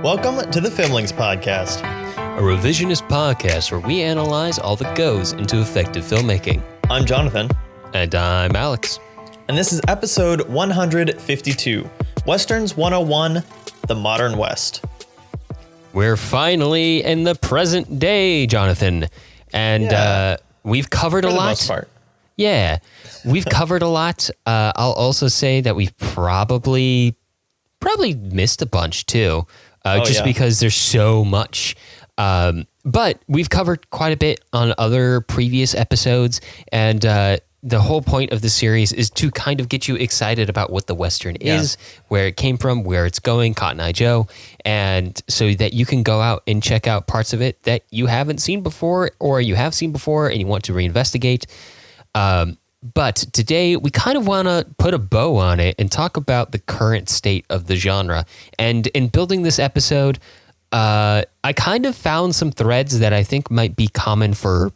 Welcome to the Filmlings podcast, a revisionist podcast where we analyze all that goes into effective filmmaking. I'm Jonathan. And I'm Alex. And this is episode 152, Westerns 101, The Modern West. We're finally in the present day, Jonathan. And we've covered a lot. For the most part. Yeah, we've covered a lot. I'll also say that we've probably missed a bunch too. Because there's so much. But we've covered quite a bit on other previous episodes, and the whole point of the series is to kind of get you excited about what the Western is, where it came from, where it's going, Cotton Eye Joe, and so that you can go out and check out parts of it that you haven't seen before, or you have seen before and you want to reinvestigate. But today we kind of want to put a bow on it and talk about the current state of the genre. And in building this episode, I kind of found some threads that I think might be common for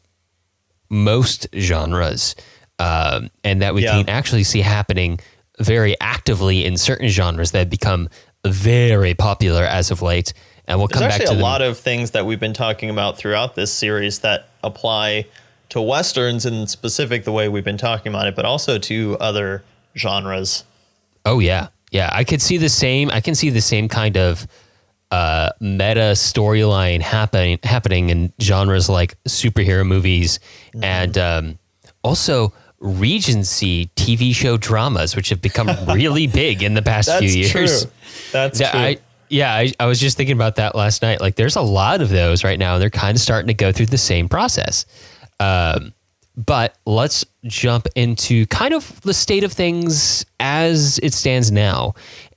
most genres, and that we can actually see happening very actively in certain genres that have become very popular as of late. And we'll come back to There's actually a lot of things that we've been talking about throughout this series that apply to Westerns in specific, the way we've been talking about it, but also to other genres. Oh yeah. Yeah. I can see the same kind of meta storyline happening in genres like superhero movies and also Regency TV show dramas, which have become really big in the past few years. That's true. I was just thinking about that last night. Like, there's a lot of those right now, and they're kind of starting to go through the same process. But let's jump into kind of the state of things as it stands now.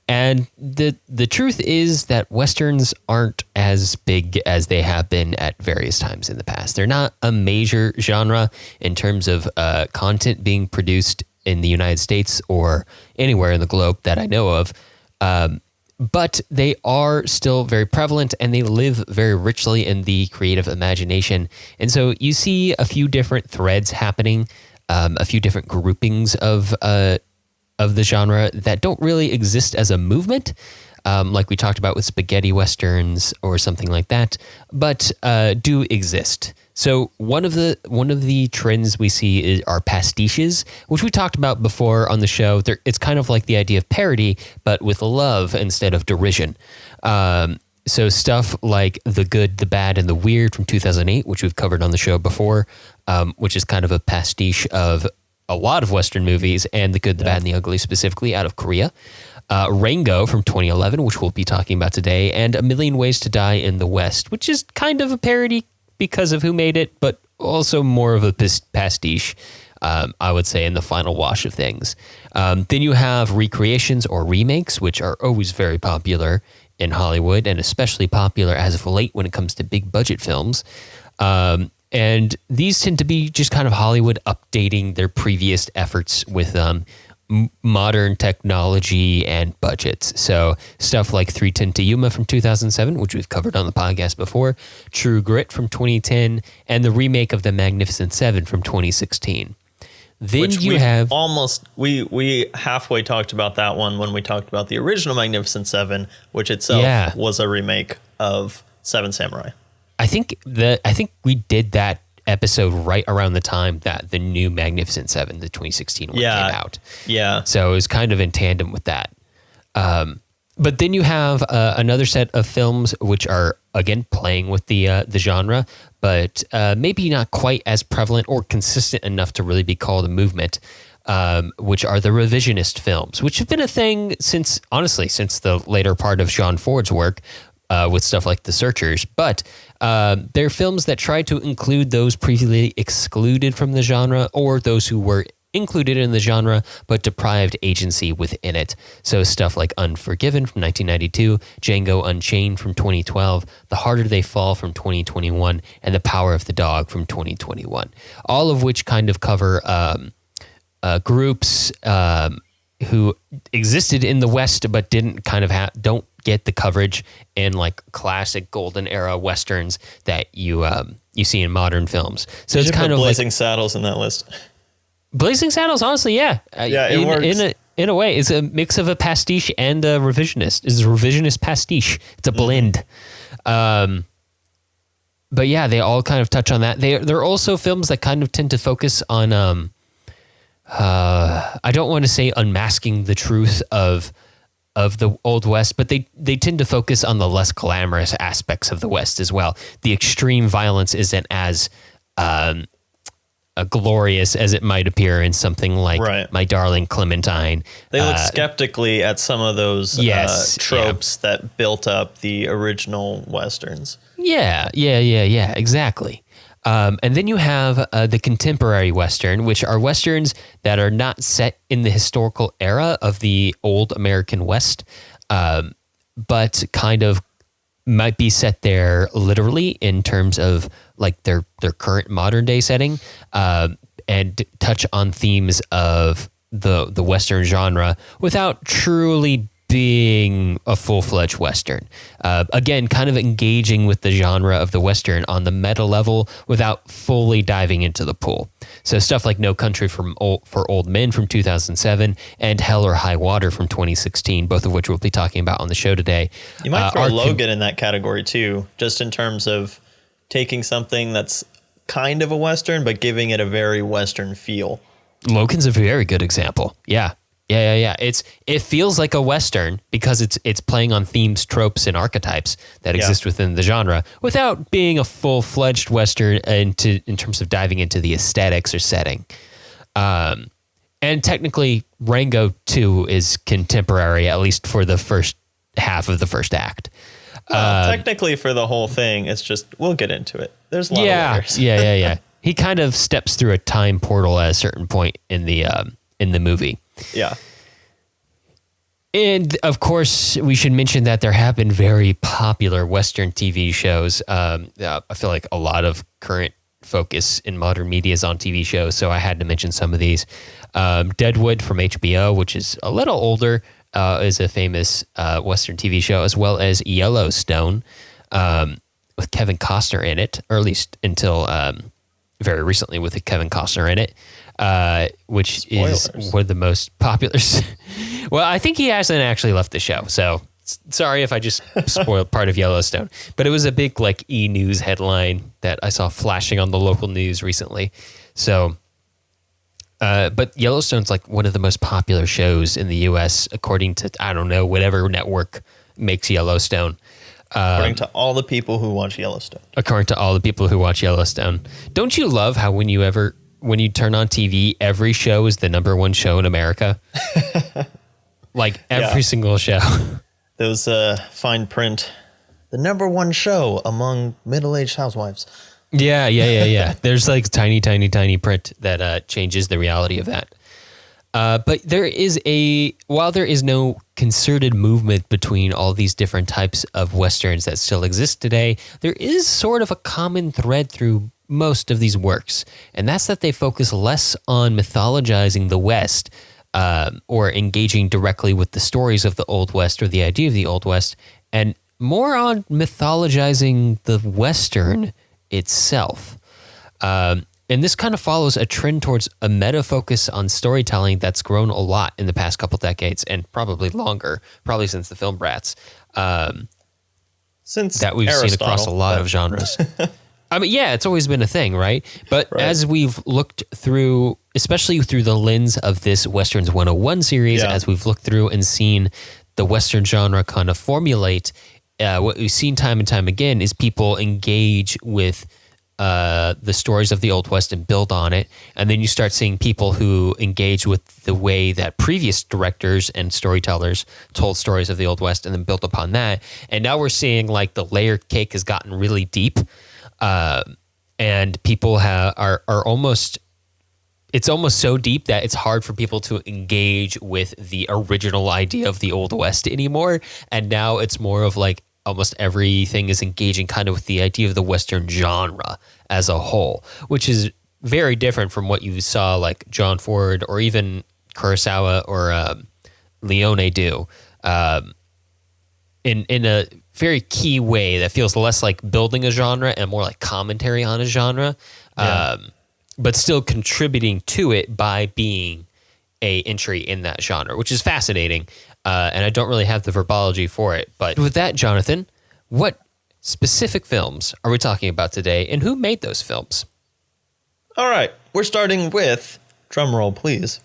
And the truth is that Westerns aren't as big as they have been at various times in the past. They're not a major genre in terms of content being produced in the United States or anywhere in the globe that I know of. But they are still very prevalent, and they live very richly in the creative imagination. And so you see a few different threads happening, a few different groupings of the genre that don't really exist as a movement, like we talked about with spaghetti westerns or something like that, but do exist. So one of the trends we see are pastiches, which we talked about before on the show. It's kind of like the idea of parody, but with love instead of derision. So stuff like The Good, the Bad, and the Weird from 2008, which we've covered on the show before, which is kind of a pastiche of a lot of Western movies, and The Good, the Bad, and the Ugly specifically out of Korea. Rango from 2011, which we'll be talking about today, and A Million Ways to Die in the West, which is kind of a parody because of who made it, but also more of a pastiche, I would say, in the final wash of things. Then you have recreations or remakes, which are always very popular in Hollywood, and especially popular as of late when it comes to big budget films. And these tend to be just kind of Hollywood updating their previous efforts with modern technology and budgets. So stuff like 3:10 to Yuma from 2007, which we've covered on the podcast before, True Grit from 2010, and the remake of The Magnificent Seven from 2016. Then which you have we halfway talked about that one when we talked about the original Magnificent Seven, which itself was a remake of Seven Samurai. I think we did that episode right around the time that the new Magnificent Seven, the 2016 one, came out. Yeah. So it was kind of in tandem with that. But then you have another set of films which are, again, playing with the genre, but maybe not quite as prevalent or consistent enough to really be called a movement, which are the revisionist films, which have been a thing since the later part of Sean Ford's work, with stuff like The Searchers. But they're films that try to include those previously excluded from the genre, or those who were included in the genre but deprived agency within it. So stuff like Unforgiven from 1992, Django Unchained from 2012, The Harder They Fall from 2021, and The Power of the Dog from 2021. All of which kind of cover groups who existed in the West but don't get the coverage in like classic golden era Westerns that you see in modern films. So it's kind of Blazing Saddles in that list. Blazing Saddles, honestly, yeah. It works. in a way, it's a mix of a pastiche and a revisionist. It's a revisionist pastiche. It's a blend. But yeah, they all kind of touch on that. They're also films that kind of tend to focus on, I don't want to say unmasking the truth of the Old West, but they tend to focus on the less glamorous aspects of the West as well. The extreme violence isn't as glorious as it might appear in something like My Darling Clementine. They look skeptically at some of those tropes that built up the original Westerns. Yeah, exactly. And then you have the contemporary Western, which are Westerns that are not set in the historical era of the old American West, but kind of might be set there literally in terms of like their current modern day setting, and touch on themes of the Western genre without truly being a full-fledged Western. Again, kind of engaging with the genre of the Western on the meta level without fully diving into the pool. So stuff like No Country for Old Men from 2007 and Hell or High Water from 2016, both of which we'll be talking about on the show today. You might throw Logan in that category too, just in terms of taking something that's kind of a Western, but giving it a very Western feel. Logan's a very good example. Yeah. It feels like a Western because it's playing on themes, tropes, and archetypes that exist within the genre without being a full-fledged Western in terms of diving into the aesthetics or setting. And technically, Rango 2 is contemporary, at least for the first half of the first act. Technically, for the whole thing, it's just we'll get into it. There's a lot of layers. Yeah. He kind of steps through a time portal at a certain point in the movie. Yeah. And of course, we should mention that there have been very popular Western TV shows. I feel like a lot of current focus in modern media is on TV shows, so I had to mention some of these. Deadwood from HBO, which is a little older, is a famous Western TV show, as well as Yellowstone, with Kevin Costner in it, or at least until very recently with Kevin Costner in it. Which Spoilers. is one of the most popular. Well, I think he hasn't actually left the show, so sorry if I just spoiled part of Yellowstone. But it was a big like e-news headline that I saw flashing on the local news recently. So, but Yellowstone's like one of the most popular shows in the U.S. according to, I don't know, whatever network makes Yellowstone. According to all the people who watch Yellowstone. According to all the people who watch Yellowstone. Don't you love how when you turn on TV, every show is the number one show in America? Like every single show. Those fine print, the number one show among middle-aged housewives. Yeah. There's like tiny print that changes the reality of that. But while there is no concerted movement between all these different types of Westerns that still exist today, there is sort of a common thread through most of these works, and that's that they focus less on mythologizing the West or engaging directly with the stories of the Old West or the idea of the Old West, and more on mythologizing the Western itself. And this kind of follows a trend towards a meta focus on storytelling that's grown a lot in the past couple decades, and probably longer, probably since the film Brats, since that we've seen across a lot of genres. I mean, yeah, it's always been a thing, right? But as we've looked through, especially through the lens of this Westerns 101 series, as we've looked through and seen the Western genre kind of formulate, what we've seen time and time again is people engage with the stories of the Old West and build on it. And then you start seeing people who engage with the way that previous directors and storytellers told stories of the Old West and then built upon that. And now we're seeing like the layer cake has gotten really deep. And people are almost, it's almost so deep that it's hard for people to engage with the original idea of the Old West anymore. And now it's more of like almost everything is engaging kind of with the idea of the Western genre as a whole, which is very different from what you saw like John Ford or even Kurosawa or Leone do in a very key way that feels less like building a genre and more like commentary on a genre, but still contributing to it by being a entry in that genre, which is fascinating. And I don't really have the verbology for it. But with that, Jonathan, what specific films are we talking about today, and who made those films? All right, we're starting with, drumroll please,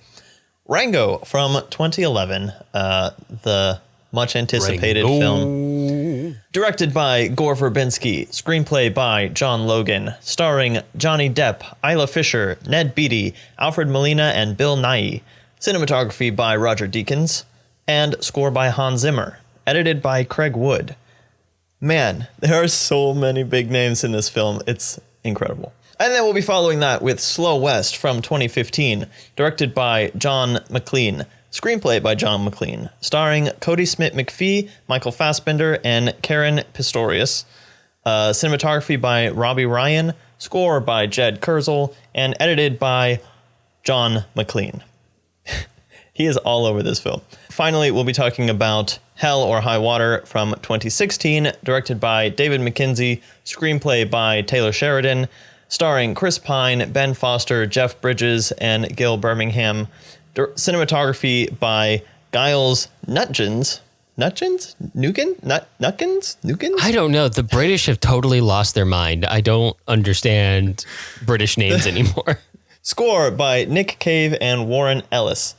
Rango from 2011, the much anticipated film. Directed by Gore Verbinski, screenplay by John Logan, starring Johnny Depp, Isla Fisher, Ned Beatty, Alfred Molina, and Bill Nighy. Cinematography by Roger Deakins, and score by Hans Zimmer. Edited by Craig Wood. Man, there are so many big names in this film. It's incredible. And then we'll be following that with Slow West from 2015, directed by John McLean. Screenplay by John McLean, starring Cody Smit-McPhee, Michael Fassbender, and Karen Pistorius. Cinematography by Robbie Ryan, score by Jed Kurzel, and edited by John McLean. He is all over this film. Finally, we'll be talking about Hell or High Water from 2016, directed by David Mackenzie, screenplay by Taylor Sheridan, starring Chris Pine, Ben Foster, Jeff Bridges, and Gil Birmingham. Cinematography by Giles Nutgens. Nutgens? Nutkins? I don't know. The British have totally lost their mind. I don't understand British names anymore. Score by Nick Cave and Warren Ellis.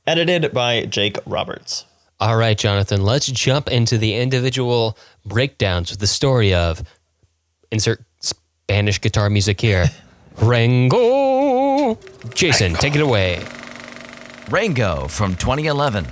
Edited by Jake Roberts. All right, Jonathan, let's jump into the individual breakdowns with the story of, insert Spanish guitar music here, Rango. Jason, take it away. Rango from 2011.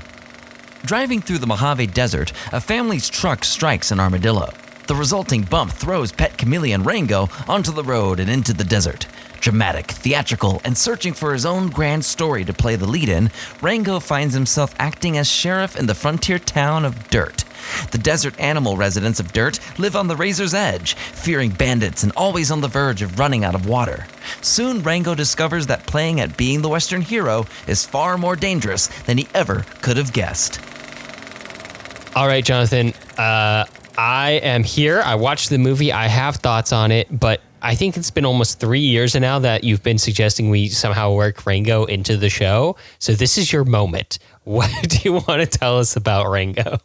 Driving through the Mojave Desert, a family's truck strikes an armadillo. The resulting bump throws pet chameleon Rango onto the road and into the desert. Dramatic, theatrical, and searching for his own grand story to play the lead in, Rango finds himself acting as sheriff in the frontier town of Dirt. The desert animal residents of Dirt live on the razor's edge, fearing bandits and always on the verge of running out of water. Soon, Rango discovers that playing at being the Western hero is far more dangerous than he ever could have guessed. All right, Jonathan, I am here. I watched the movie. I have thoughts on it, but I think it's been almost 3 years now that you've been suggesting we somehow work Rango into the show. So this is your moment. What do you want to tell us about Rango?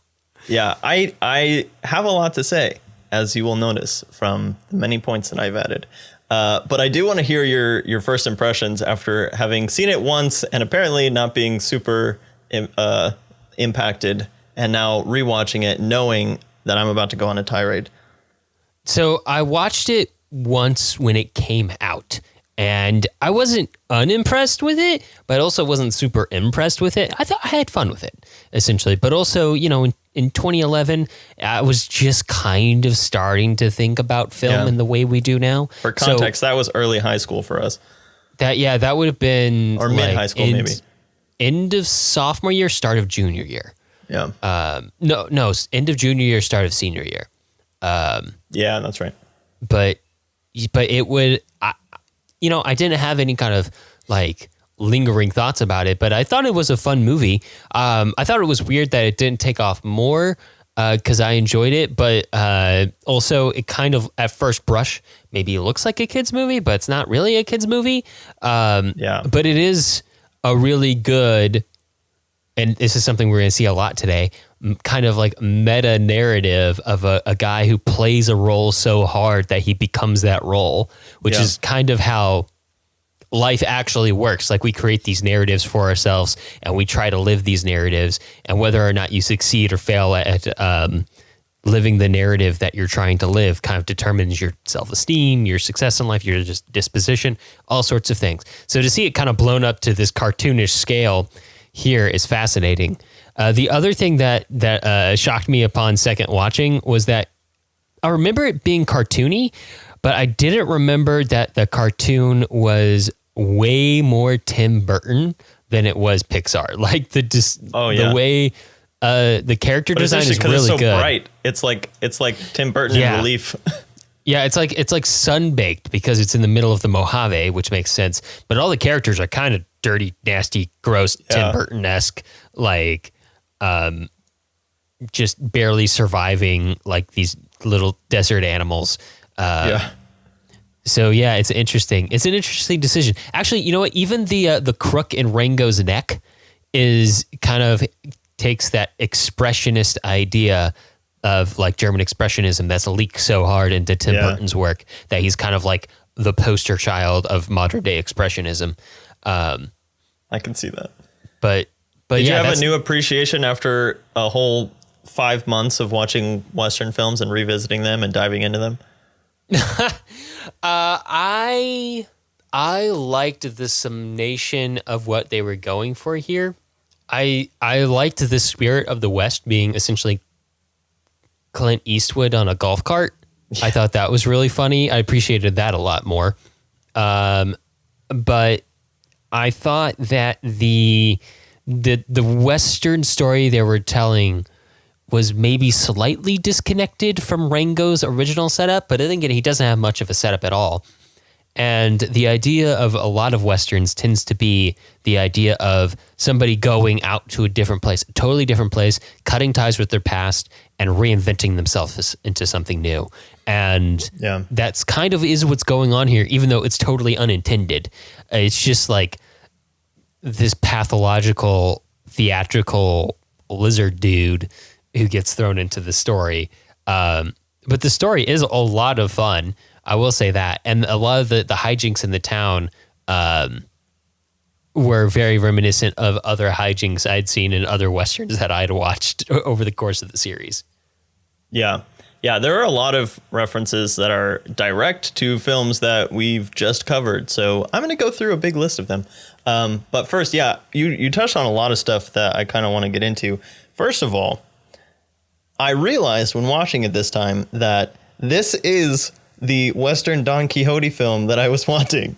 Yeah, I have a lot to say, as you will notice from the many points that I've added. But I do want to hear your first impressions after having seen it once and apparently not being super impacted, and now rewatching it knowing that I'm about to go on a tirade. So I watched it once when it came out, and I wasn't unimpressed with it, but also wasn't super impressed with it. I thought I had fun with it, essentially. But also, you know, in 2011, I was just kind of starting to think about film in the way we do now. For context, that was early high school for us. That would have been... Or mid-high school, maybe. End of sophomore year, start of junior year. Yeah. No, end of junior year, start of senior year. Yeah, that's right. But it would, I didn't have any kind of like lingering thoughts about it, but I thought it was a fun movie. I thought it was weird that it didn't take off more because I enjoyed it, but also it kind of at first brush maybe it looks like a kid's movie, but it's not really a kid's movie. But it is a really good, and this is something we're going to see a lot today, kind of like meta narrative of a guy who plays a role so hard that he becomes that role, which is kind of how life actually works. Like we create these narratives for ourselves and we try to live these narratives, and whether or not you succeed or fail at living the narrative that you're trying to live kind of determines your self-esteem, your success in life, your just disposition, all sorts of things. So to see it kind of blown up to this cartoonish scale here is fascinating. The other thing that shocked me upon second watching was that I remember it being cartoony, but I didn't remember that the cartoon was way more Tim Burton than it was Pixar. Like the way the character design is really so good. Bright. It's like Tim Burton in relief. Yeah, it's like sun-baked because it's in the middle of the Mojave, which makes sense. But all the characters are kind of dirty, nasty, gross, Tim Burton-esque, like just barely surviving like these little desert animals. So yeah, it's interesting. It's an interesting decision. Actually, you know what? Even the crook in Rango's neck is kind of takes that expressionist idea of like German expressionism that's leaked so hard into Tim Burton's work that he's kind of like the poster child of modern day expressionism. I can see that. But did you have a new appreciation after a whole 5 months of watching Western films and revisiting them and diving into them? I liked the summation of what they were going for here. I liked the spirit of the West being essentially Clint Eastwood on a golf cart. Yeah. I thought that was really funny. I appreciated that a lot more. But I thought that the Western story they were telling was maybe slightly disconnected from Rango's original setup, but then again, he doesn't have much of a setup at all. And the idea of a lot of Westerns tends to be the idea of somebody going out to a different place, a totally different place, cutting ties with their past and reinventing themselves into something new. And that's kind of is what's going on here, even though it's totally unintended. It's just like this pathological, theatrical lizard dude who gets thrown into the story. But the story is a lot of fun. I will say that. And a lot of the hijinks in the town were very reminiscent of other hijinks I'd seen in other Westerns that I'd watched over the course of the series. Yeah. Yeah, there are a lot of references that are direct to films that we've just covered. So I'm going to go through a big list of them. But first, you touched on a lot of stuff that I kind of want to get into. First of all, I realized when watching it this time that this is the Western Don Quixote film that I was wanting.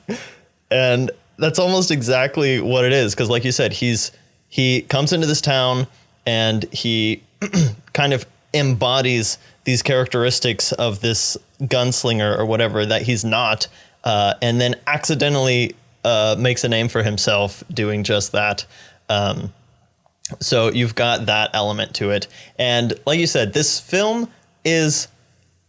And that's almost exactly what it is. Because like you said, he comes into this town and he kind of embodies these characteristics of this gunslinger or whatever that he's not, and then accidentally makes a name for himself doing just that. So you've got that element to it. And like you said, this film is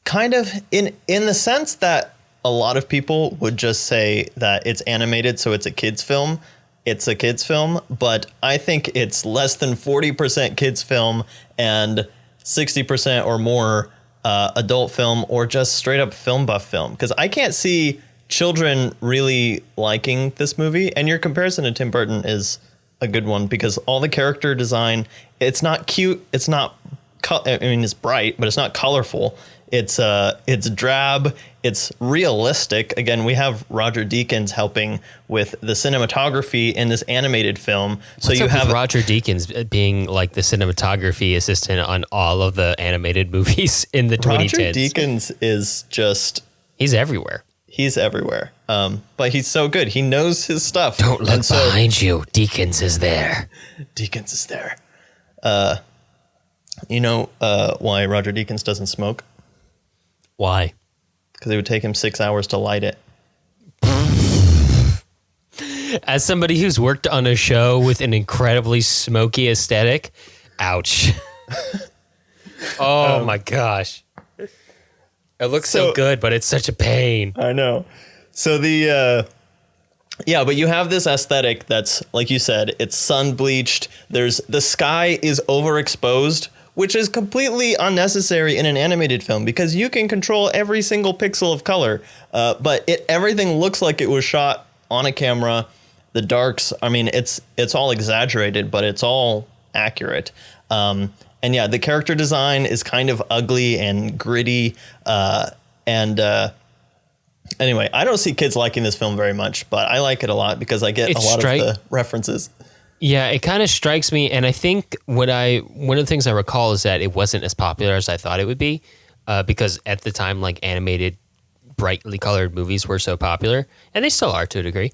kind of in the sense that a lot of people would just say that it's animated, so it's a kid's film. It's a kid's film, but I think it's less than 40% kids film and 60% or more adult film or just straight up film buff film. Because I can't see children really liking this movie. And your comparison to Tim Burton is a good one because all the character design, it's not cute. It's not, it's bright, but it's not colorful. It's drab. It's realistic. Again, we have Roger Deakins helping with the cinematography in this animated film. So What's you up have with Roger Deakins being like the cinematography assistant on all of the animated movies in the 2010s. Roger Deakins is just... He's everywhere. He's everywhere. But he's so good. He knows his stuff. Don't look behind you. Deakins is there. Deakins is there. You know why Roger Deakins doesn't smoke? Why? Because it would take him 6 hours to light it. As somebody who's worked on a show with an incredibly smoky aesthetic, ouch. Oh my gosh. It looks so good, but it's such a pain. I know. So but you have this aesthetic that's, like you said, it's sun bleached. The sky is overexposed, which is completely unnecessary in an animated film because you can control every single pixel of color. But everything looks like it was shot on a camera. The darks, I mean, it's all exaggerated, but it's all accurate. And yeah, the character design is kind of ugly and gritty. Anyway, I don't see kids liking this film very much, but I like it a lot because I get a lot of the references. Yeah, it kind of strikes me, and I think one of the things I recall is that it wasn't as popular as I thought it would be, because at the time, like animated, brightly colored movies were so popular, and they still are to a degree.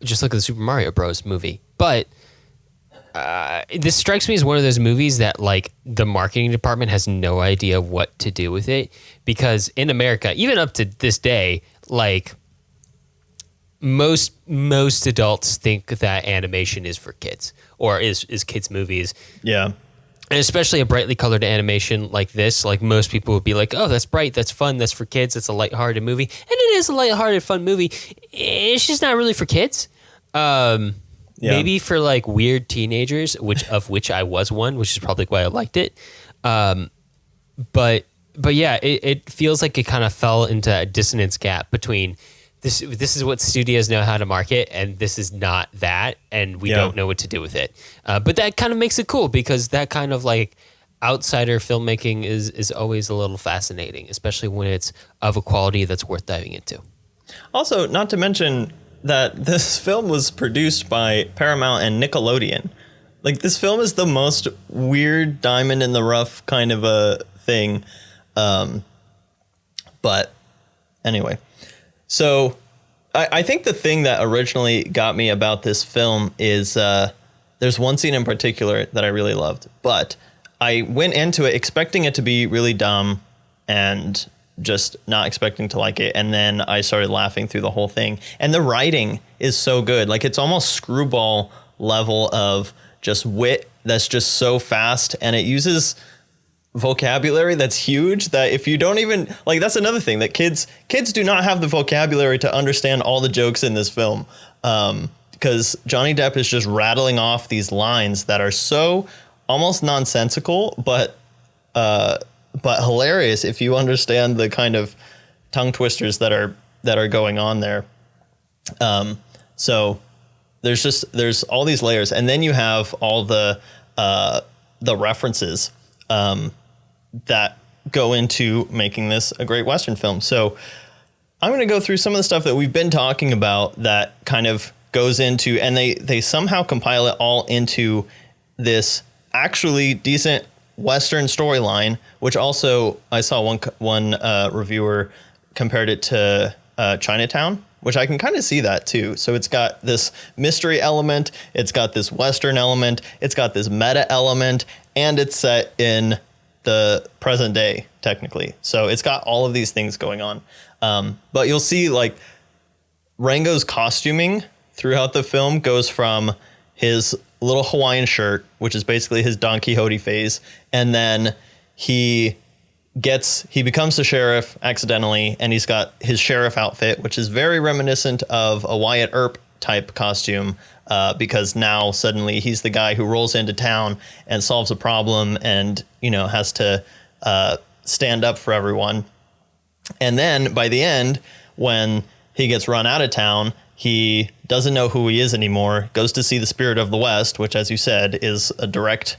Just look at the Super Mario Bros. Movie. But this strikes me as one of those movies that like the marketing department has no idea what to do with it, because in America, even up to this day, like most adults think that animation is for kids or is kids movies. Yeah. And especially a brightly colored animation like this, like most people would be like, oh, that's bright, that's fun, that's for kids, it's a lighthearted movie. And it is a lighthearted, fun movie. It's just not really for kids. Yeah. Maybe for like weird teenagers, which I was one, which is probably why I liked it. But yeah, it feels like it kind of fell into a dissonance gap between this is what studios know how to market, and this is not that, and we don't know what to do with it. But that kind of makes it cool, because that kind of like outsider filmmaking is always a little fascinating, especially when it's of a quality that's worth diving into. Also, not to mention that this film was produced by Paramount and Nickelodeon. Like, this film is the most weird diamond in the rough kind of a thing. But anyway, so I think the thing that originally got me about this film is there's one scene in particular that I really loved, but I went into it expecting it to be really dumb and just not expecting to like it. And then I started laughing through the whole thing. And the writing is so good. Like, it's almost screwball level of just wit that's just so fast. And it uses vocabulary that's huge, that if you don't even like, that's another thing, that kids do not have the vocabulary to understand all the jokes in this film. Because Johnny Depp is just rattling off these lines that are so almost nonsensical, but hilarious if you understand the kind of tongue twisters that are going on there. So there's all these layers, and then you have all the references that go into making this a great Western film. So I'm going to go through some of the stuff that we've been talking about that kind of goes into, and they somehow compile it all into this actually decent Western storyline, which also I saw one reviewer compared it to Chinatown, which I can kind of see that too. So it's got this mystery element, it's got this Western element, it's got this meta element, and it's set in the present day technically. So it's got all of these things going on. But you'll see like Rango's costuming throughout the film goes from his little Hawaiian shirt, which is basically his Don Quixote phase, and then he becomes the sheriff accidentally, and he's got his sheriff outfit, which is very reminiscent of a Wyatt Earp type costume, because now suddenly he's the guy who rolls into town and solves a problem, and has to stand up for everyone. And then by the end, when he gets run out of town, he doesn't know who he is anymore, goes to see the Spirit of the West, which, as you said, is a direct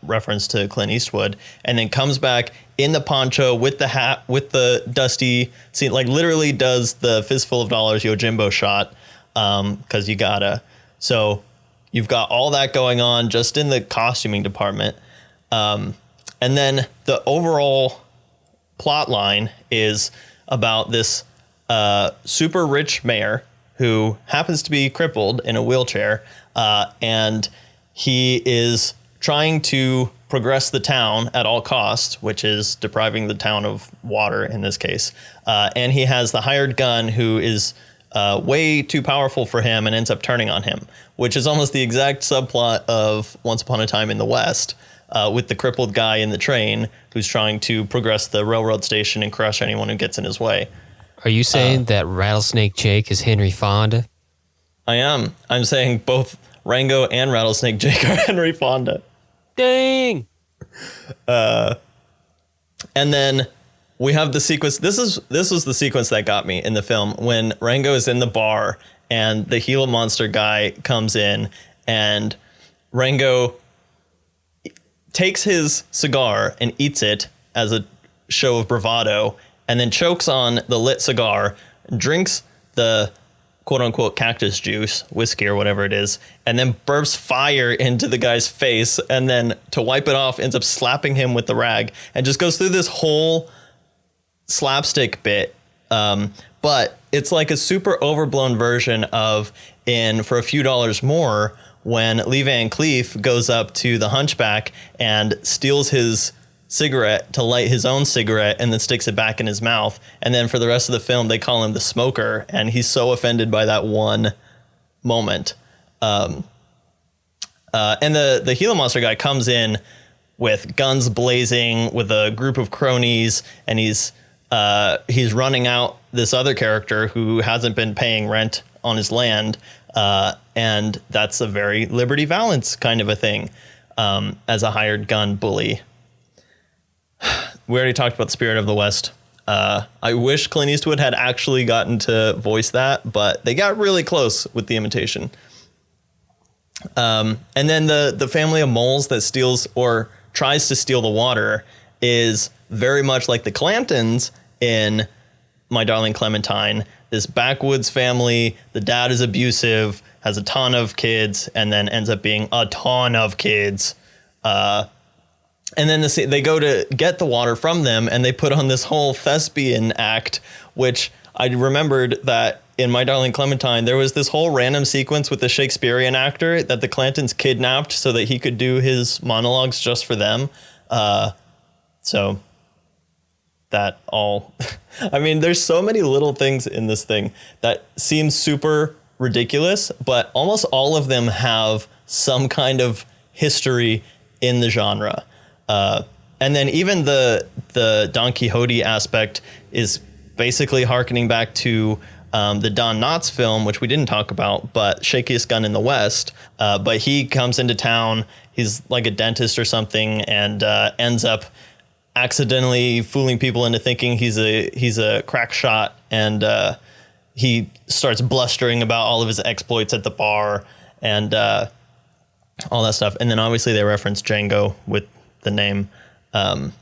reference to Clint Eastwood, and then comes back in the poncho with the hat, with the dusty scene, like literally does the Fistful of Dollars Yojimbo shot, because you gotta. So you've got all that going on just in the costuming department. And then the overall plot line is about this super rich mayor who happens to be crippled in a wheelchair, and he is trying to progress the town at all costs, which is depriving the town of water in this case. And he has the hired gun who is way too powerful for him and ends up turning on him, which is almost the exact subplot of Once Upon a Time in the West, with the crippled guy in the train who's trying to progress the railroad station and crush anyone who gets in his way. Are you saying that Rattlesnake Jake is Henry Fonda? I am. I'm saying both Rango and Rattlesnake Jake are Henry Fonda. Dang! And then we have the sequence. This was the sequence that got me in the film, when Rango is in the bar and the Gila monster guy comes in, and Rango takes his cigar and eats it as a show of bravado, and then chokes on the lit cigar, drinks the quote-unquote cactus juice, whiskey or whatever it is, and then burps fire into the guy's face, and then to wipe it off ends up slapping him with the rag, and just goes through this whole slapstick bit. But it's like a super overblown version of in For a Few Dollars More, when Lee Van Cleef goes up to the hunchback and steals his cigarette to light his own cigarette and then sticks it back in his mouth. And then for the rest of the film, they call him the smoker, and he's so offended by that one moment. And the Gila monster guy comes in with guns blazing with a group of cronies, and he's running out this other character who hasn't been paying rent on his land. And that's a very Liberty Valance kind of a thing, as a hired gun bully. We already talked about Spirit of the West. I wish Clint Eastwood had actually gotten to voice that, but they got really close with the imitation. And then the family of moles that steals or tries to steal the water is very much like the Clantons in My Darling Clementine. This backwoods family, the dad is abusive, has a ton of kids, and then ends up being a ton of kids. And then they go to get the water from them, and they put on this whole thespian act, which I remembered that in My Darling Clementine, there was this whole random sequence with the Shakespearean actor that the Clantons kidnapped so that he could do his monologues just for them. So that all, I mean, there's so many little things in this thing that seem super ridiculous, but almost all of them have some kind of history in the genre. And then even the Don Quixote aspect is basically hearkening back to the Don Knotts film, which we didn't talk about, but Shakiest Gun in the West. But he comes into town, he's like a dentist or something, and ends up accidentally fooling people into thinking he's a crack shot, and he starts blustering about all of his exploits at the bar and all that stuff. And then obviously they reference Django with the name. I'm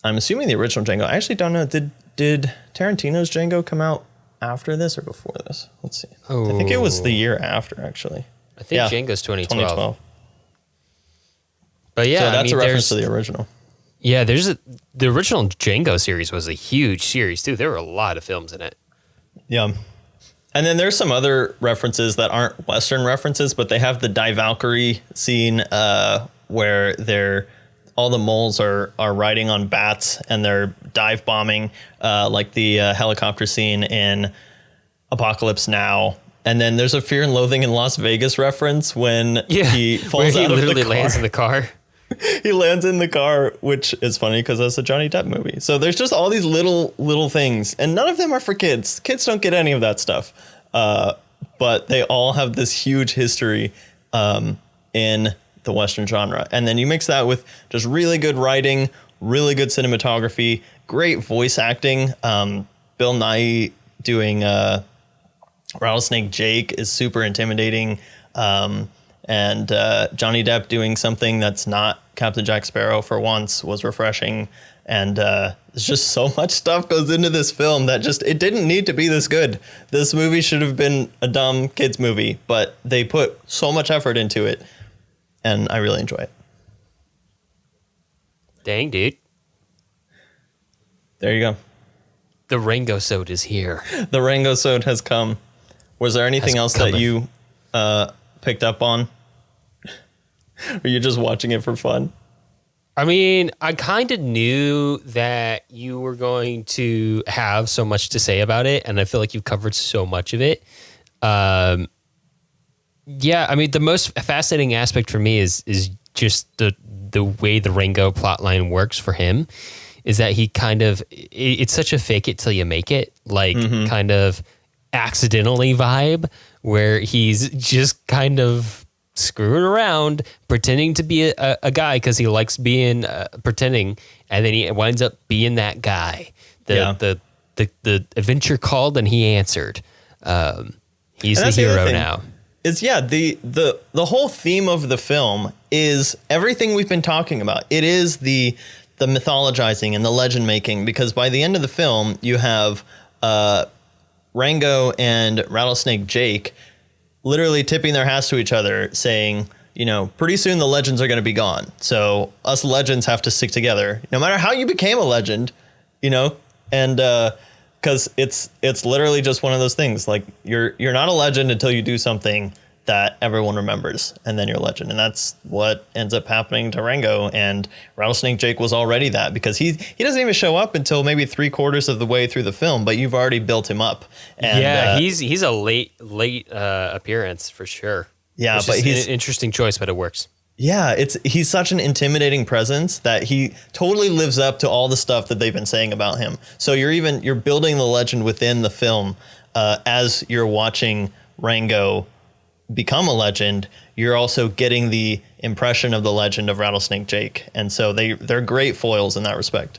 assuming the original Django. I actually don't know. Did Tarantino's Django come out after this or before this? Let's see. I think it was the year after, actually. I think Django's 2012. But yeah, so that's a reference to the original. Yeah, the original Django series was a huge series too. There were a lot of films in it. Yeah. And then there's some other references that aren't Western references, but they have the Die Valkyrie scene where all the moles are riding on bats and they're dive bombing, like the helicopter scene in Apocalypse Now. And then there's a Fear and Loathing in Las Vegas reference when he falls out of the car. He literally lands in the car. He lands in the car, which is funny because that's a Johnny Depp movie. So there's just all these little things, and none of them are for kids. Kids don't get any of that stuff. But they all have this huge history in the Western genre. And then you mix that with just really good writing, really good cinematography, great voice acting. Bill Nighy doing Rattlesnake Jake is super intimidating. And Johnny Depp doing something that's not Captain Jack Sparrow for once was refreshing. And there's just so much stuff goes into this film that it didn't need to be this good. This movie should have been a dumb kids movie, but they put so much effort into it, and I really enjoy it. Dang, dude. There you go. The Rango-sode is here. The Rango-sode has come. Was there anything else that you picked up on? Are you just watching it for fun? I mean, I kind of knew that you were going to have so much to say about it, and I feel like you've covered so much of it. Yeah, I mean, the most fascinating aspect for me is just the way the Rango plotline works for him, is that he kind of, it's such a fake it till you make it, like kind of accidentally vibe, where he's just kind of screwing around, pretending to be a guy because he likes being pretending, and then he winds up being that guy. The adventure called and he answered. He's the hero now. The whole theme of the film is everything we've been talking about. It is the mythologizing and the legend making, because by the end of the film you have Rango and Rattlesnake Jake literally tipping their hats to each other, saying, pretty soon the legends are going to be gone. So us legends have to stick together, no matter how you became a legend, and because it's literally just one of those things. Like you're not a legend until you do something that everyone remembers, and then you're a legend. And that's what ends up happening to Rango. And Rattlesnake Jake was already that, because he doesn't even show up until maybe 3/4 of the way through the film, but you've already built him up. And, he's a late appearance for sure. Yeah, but he's an interesting choice, but it works. Yeah, he's such an intimidating presence that he totally lives up to all the stuff that they've been saying about him. So you're building the legend within the film as you're watching Rango become a legend, you're also getting the impression of the legend of Rattlesnake Jake. And so they're great foils in that respect.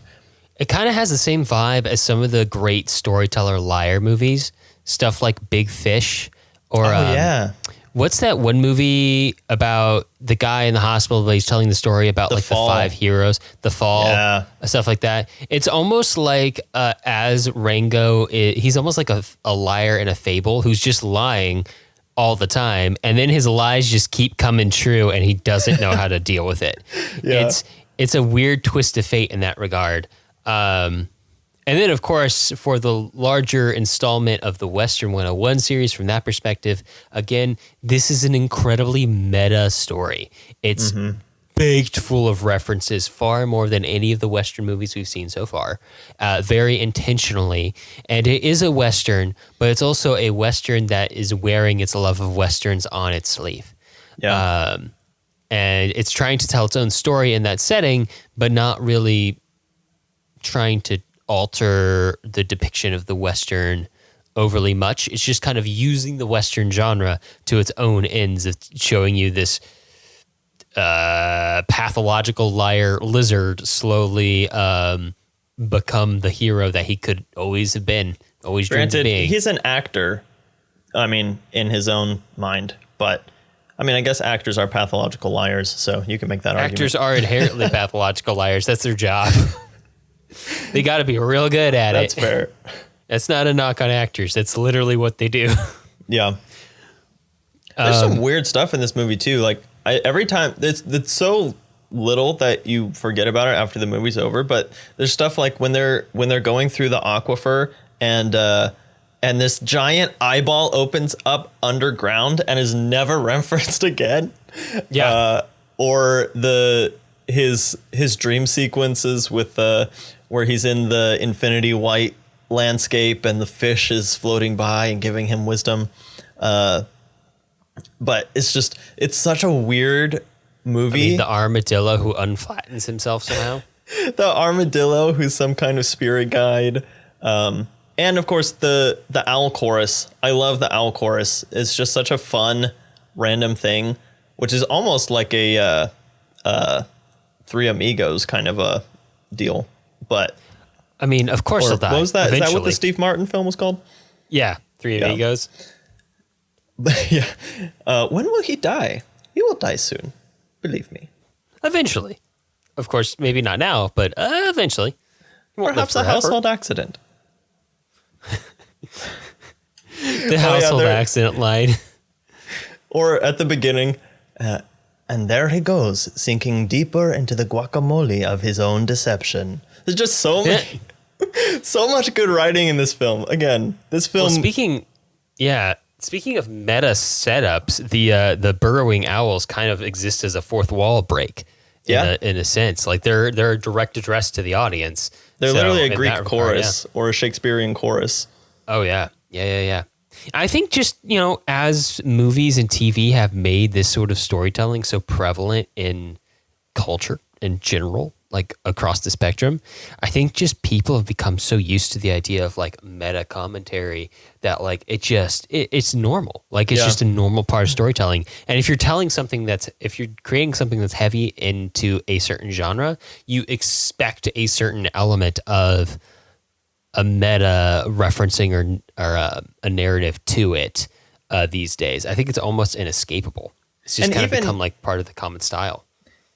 It kind of has the same vibe as some of the great storyteller liar movies, stuff like Big Fish or what's that one movie about the guy in the hospital that he's telling the story about the 5 heroes, The Fall, stuff like that. It's almost like as Rango, he's almost like a liar in a fable who's just lying all the time. And then his lies just keep coming true and he doesn't know how to deal with it. It's a weird twist of fate in that regard. And then, of course, for the larger installment of the Western 101 series, from that perspective, again, this is an incredibly meta story. It's baked full of references, far more than any of the Western movies we've seen so far, very intentionally. And it is a Western, but it's also a Western that is wearing its love of Westerns on its sleeve. Yeah. And it's trying to tell its own story in that setting, but not really trying to alter the depiction of the Western overly much. It's just kind of using the Western genre to its own ends of showing you this pathological liar lizard slowly become the hero that he could always have been, always dreamed of being. He's an actor, I mean, in his own mind, but I mean, I guess actors are pathological liars, so you can make that argument. Actors are inherently pathological liars. That's their job. They got to be real good at it. That's fair. That's not a knock on actors. That's literally what they do. Yeah. There's some weird stuff in this movie too. Like every time it's so little that you forget about it after the movie's over. But there's stuff like when they're going through the aquifer and this giant eyeball opens up underground and is never referenced again. Yeah. Or his dream sequences with where he's in the infinity white landscape and the fish is floating by and giving him wisdom. But it's such a weird movie. I mean, the armadillo who unflattens himself somehow. The armadillo who's some kind of spirit guide. And of course the owl chorus. I love the owl chorus. It's just such a fun, random thing, which is almost like a Three Amigos kind of a deal. But I mean, of course, what was that? Eventually. Is that what the Steve Martin film was called? Yeah, Three Amigos. Yeah. When will he die? He will die soon. Believe me. Eventually. Of course, maybe not now, but eventually. Perhaps a household accident. The household accident line. Or at the beginning, and there he goes, sinking deeper into the guacamole of his own deception. There's just so much good writing in this film. Again, this film. Well, speaking of meta setups, the burrowing owls kind of exist as a fourth wall break. In a sense, like they're a direct address to the audience. They're literally a Greek chorus or a Shakespearean chorus. Oh yeah. I think just, as movies and TV have made this sort of storytelling so prevalent in culture in general, like across the spectrum, I think just people have become so used to the idea of like meta commentary that like it's normal. Like it's just a normal part of storytelling. And if you're creating something that's heavy into a certain genre, you expect a certain element of a meta referencing or a narrative to it these days. I think it's almost inescapable. It's just kind of become like part of the common style.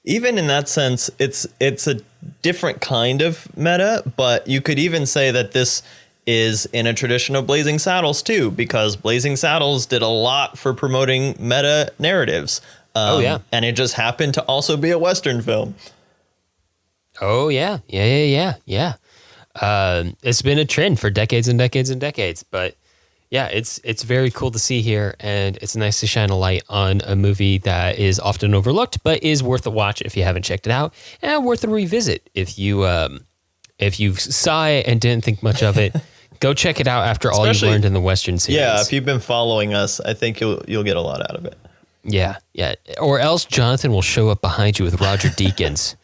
Even in that sense, it's a different kind of meta, but you could even say that this is in a tradition of Blazing Saddles too, because Blazing Saddles did a lot for promoting meta narratives. And it just happened to also be a Western film. Oh yeah. It's been a trend for decades and decades and decades, but yeah, it's very cool to see here, and it's nice to shine a light on a movie that is often overlooked, but is worth a watch if you haven't checked it out, and worth a revisit if you saw it and didn't think much of it. Go check it out after all you've learned in the Western series. Yeah, if you've been following us, I think you'll get a lot out of it. Yeah. Or else Jonathan will show up behind you with Roger Deakins.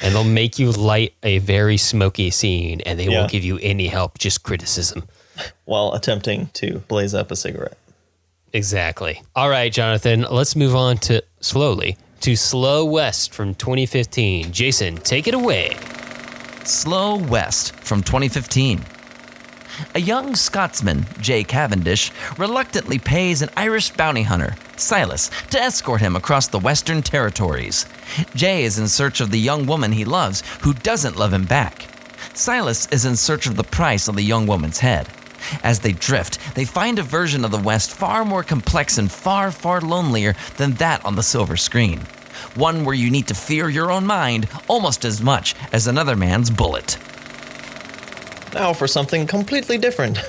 And they'll make you light a very smoky scene, and they won't give you any help, just criticism. While attempting to blaze up a cigarette. Exactly. All right, Jonathan, let's move on to Slow West from 2015. Jason, take it away. Slow West from 2015. A young Scotsman, Jay Cavendish, reluctantly pays an Irish bounty hunter, Silas, to escort him across the Western Territories. Jay is in search of the young woman he loves, who doesn't love him back. Silas is in search of the price on the young woman's head. As they drift, they find a version of the West far more complex and far, far lonelier than that on the silver screen. One where you need to fear your own mind almost as much as another man's bullet. Now for something completely different.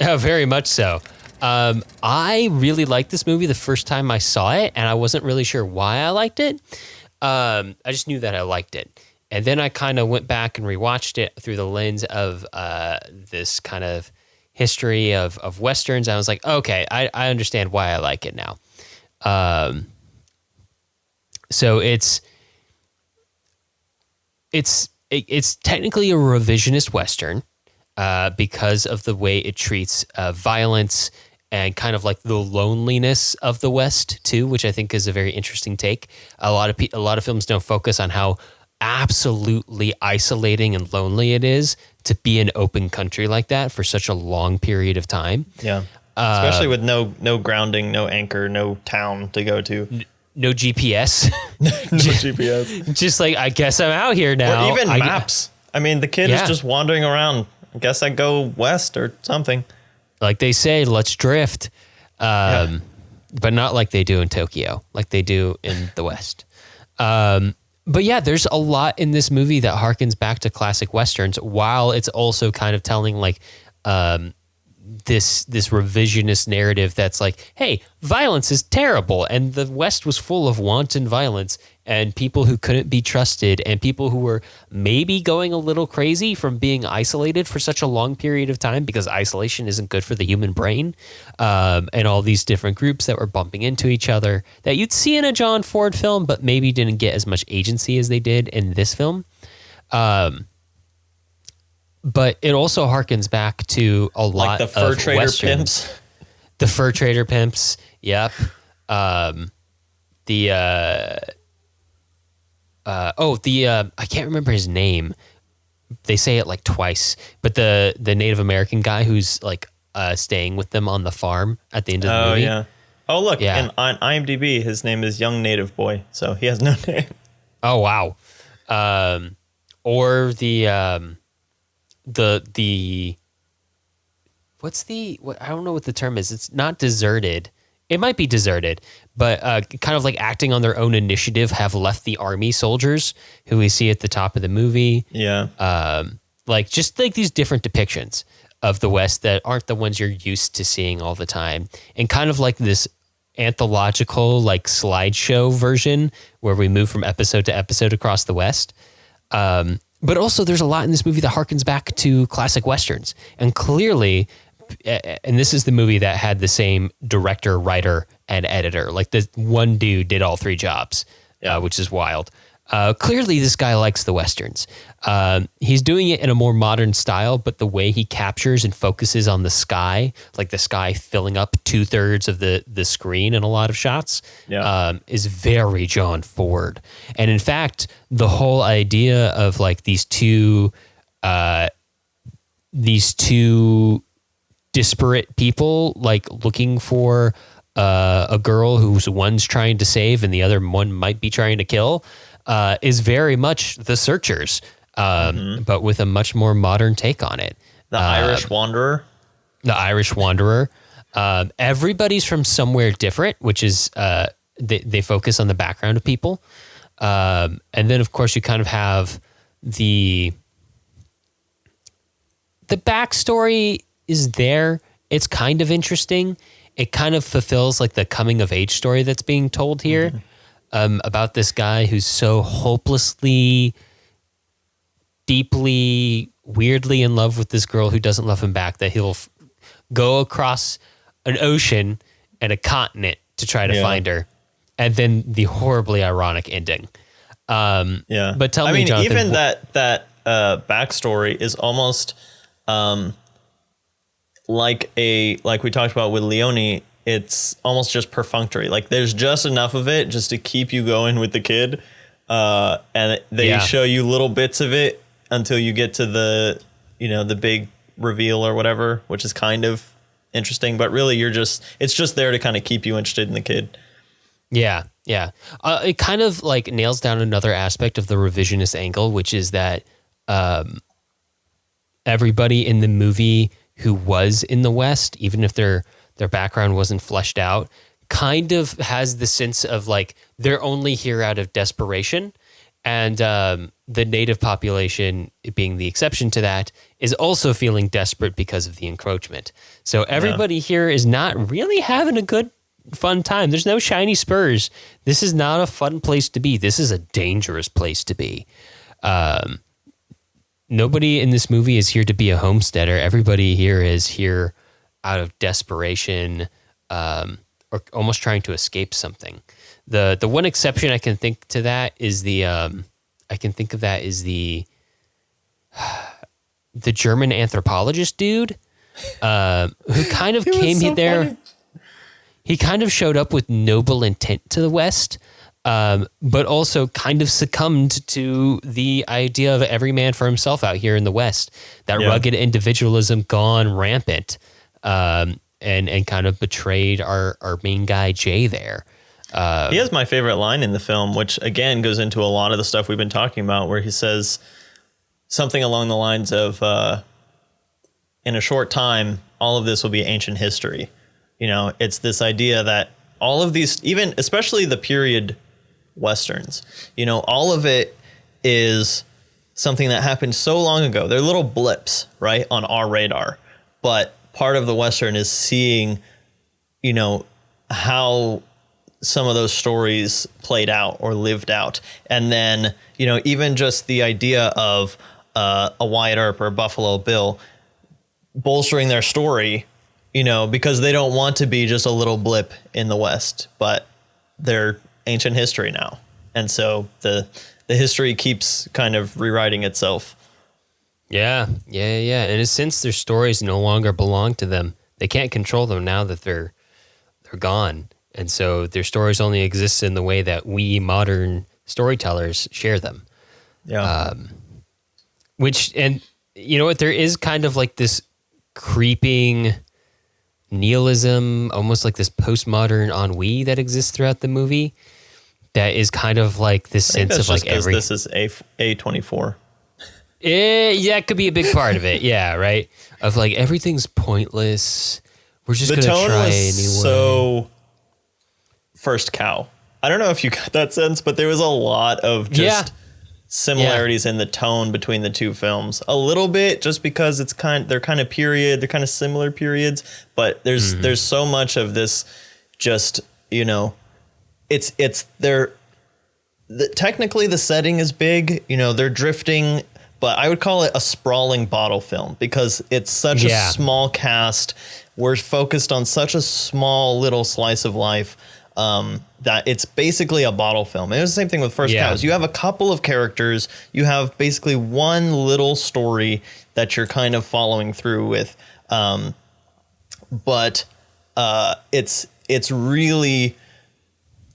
Oh, very much so. I really liked this movie the first time I saw it, and I wasn't really sure why I liked it. I just knew that I liked it. And then I kind of went back and rewatched it through the lens of this kind of history of Westerns. I was like, okay, I understand why I like it now. So it's technically a revisionist Western because of the way it treats violence and kind of like the loneliness of the West too, which I think is a very interesting take. A lot of films don't focus on how absolutely isolating and lonely it is to be an open country like that for such a long period of time. Yeah. Especially with no grounding, no anchor, no town to go to. No GPS. No GPS. Just like, I guess I'm out here now. Or even maps. I mean, the kid is just wandering around. I guess I go west or something. Like they say, let's drift. But not like they do in Tokyo, like they do in the West. But yeah, there's a lot in this movie that harkens back to classic Westerns, while it's also kind of telling like this revisionist narrative that's like, hey, violence is terrible, and the West was full of wanton violence and people who couldn't be trusted and people who were maybe going a little crazy from being isolated for such a long period of time, because isolation isn't good for the human brain, and all these different groups that were bumping into each other that you'd see in a John Ford film, but maybe didn't get as much agency as they did in this film. But it also harkens back to a lot of like the fur trader Westerns. pimps. The fur trader pimps. Yep. I can't remember his name. They say it like twice, but the Native American guy who's like staying with them on the farm at the end of the movie. Oh yeah. Oh look, on IMDb his name is Young Native Boy, so he has no name. Oh wow. Or the I don't know what the term is. It's not deserted. It might be deserted, but kind of like acting on their own initiative have left the army soldiers who we see at the top of the movie. Yeah. Like just like these different depictions of the West that aren't the ones you're used to seeing all the time. And kind of like this anthological like slideshow version where we move from episode to episode across the West. But also there's a lot in this movie that harkens back to classic Westerns. And clearly, and this is the movie that had the same director, writer, and editor. Like this one dude did all three jobs, which is wild. Clearly this guy likes the Westerns. He's doing it in a more modern style, but the way he captures and focuses on the sky, like the sky filling up 2/3 of the screen in a lot of shots, is very John Ford. And in fact, the whole idea of like these two disparate people like looking for a girl who's one's trying to save and the other one might be trying to kill is very much The Searchers, but with a much more modern take on it. The Irish Wanderer. The Irish Wanderer. Everybody's from somewhere different, which is they focus on the background of people. And then, of course, you kind of have the backstory is there. It's kind of interesting. It kind of fulfills like the coming of age story that's being told here. About this guy who's so hopelessly, deeply, weirdly in love with this girl who doesn't love him back, that he'll go across an ocean and a continent to try to find her. And then the horribly ironic ending. But tell me, Jonathan, even that backstory is almost like we talked about with Leone, it's almost just perfunctory. Like there's just enough of it just to keep you going with the kid. And they show you little bits of it until you get to the, the big reveal or whatever, which is kind of interesting, but really it's just there to kind of keep you interested in the kid. Yeah. Yeah. It kind of like nails down another aspect of the revisionist angle, which is that, everybody in the movie who was in the West, even if their background wasn't fleshed out, kind of has the sense of like they're only here out of desperation. And the native population, being the exception to that, is also feeling desperate because of the encroachment. So everybody here is not really having a good, fun time. There's no shiny spurs. This is not a fun place to be. This is a dangerous place to be. Nobody in this movie is here to be a homesteader. Everybody here is here out of desperation, or almost trying to escape something. The one exception I can think to that is the German anthropologist dude, who kind of came there. Funny. He kind of showed up with noble intent to the West, but also kind of succumbed to the idea of every man for himself out here in the West. That rugged individualism gone rampant, and kind of betrayed our main guy, Jay, there. He has my favorite line in the film, which again goes into a lot of the stuff we've been talking about, where he says something along the lines of, in a short time, all of this will be ancient history. It's this idea that all of these, even especially the period Westerns, all of it is something that happened so long ago. They're little blips, right, on our radar. But part of the Western is seeing, how some of those stories played out or lived out. And then, even just the idea of a Wyatt Earp or a Buffalo Bill bolstering their story, because they don't want to be just a little blip in the West, but they're ancient history now. And so the history keeps kind of rewriting itself. Yeah. In a sense, their stories no longer belong to them. They can't control them now that they're gone. And so their stories only exist in the way that we modern storytellers share them. Yeah. And you know what? There is kind of like this creeping nihilism, almost like this postmodern ennui that exists throughout the movie. That is kind of like this sense of like this is A24. Yeah, it could be a big part of it. Yeah, right. Of like everything's pointless. We're just going to try anyway. So First Cow. I don't know if you got that sense, but there was a lot of just similarities in the tone between the two films. A little bit, just because they're kind of period, they're kind of similar periods, but there's so much of this, just technically the setting is big. They're drifting, but I would call it a sprawling bottle film because it's such a small cast. We're focused on such a small little slice of life. That it's basically a bottle film. And it was the same thing with First Cows. You have a couple of characters. You have basically one little story that you're kind of following through with. But it's really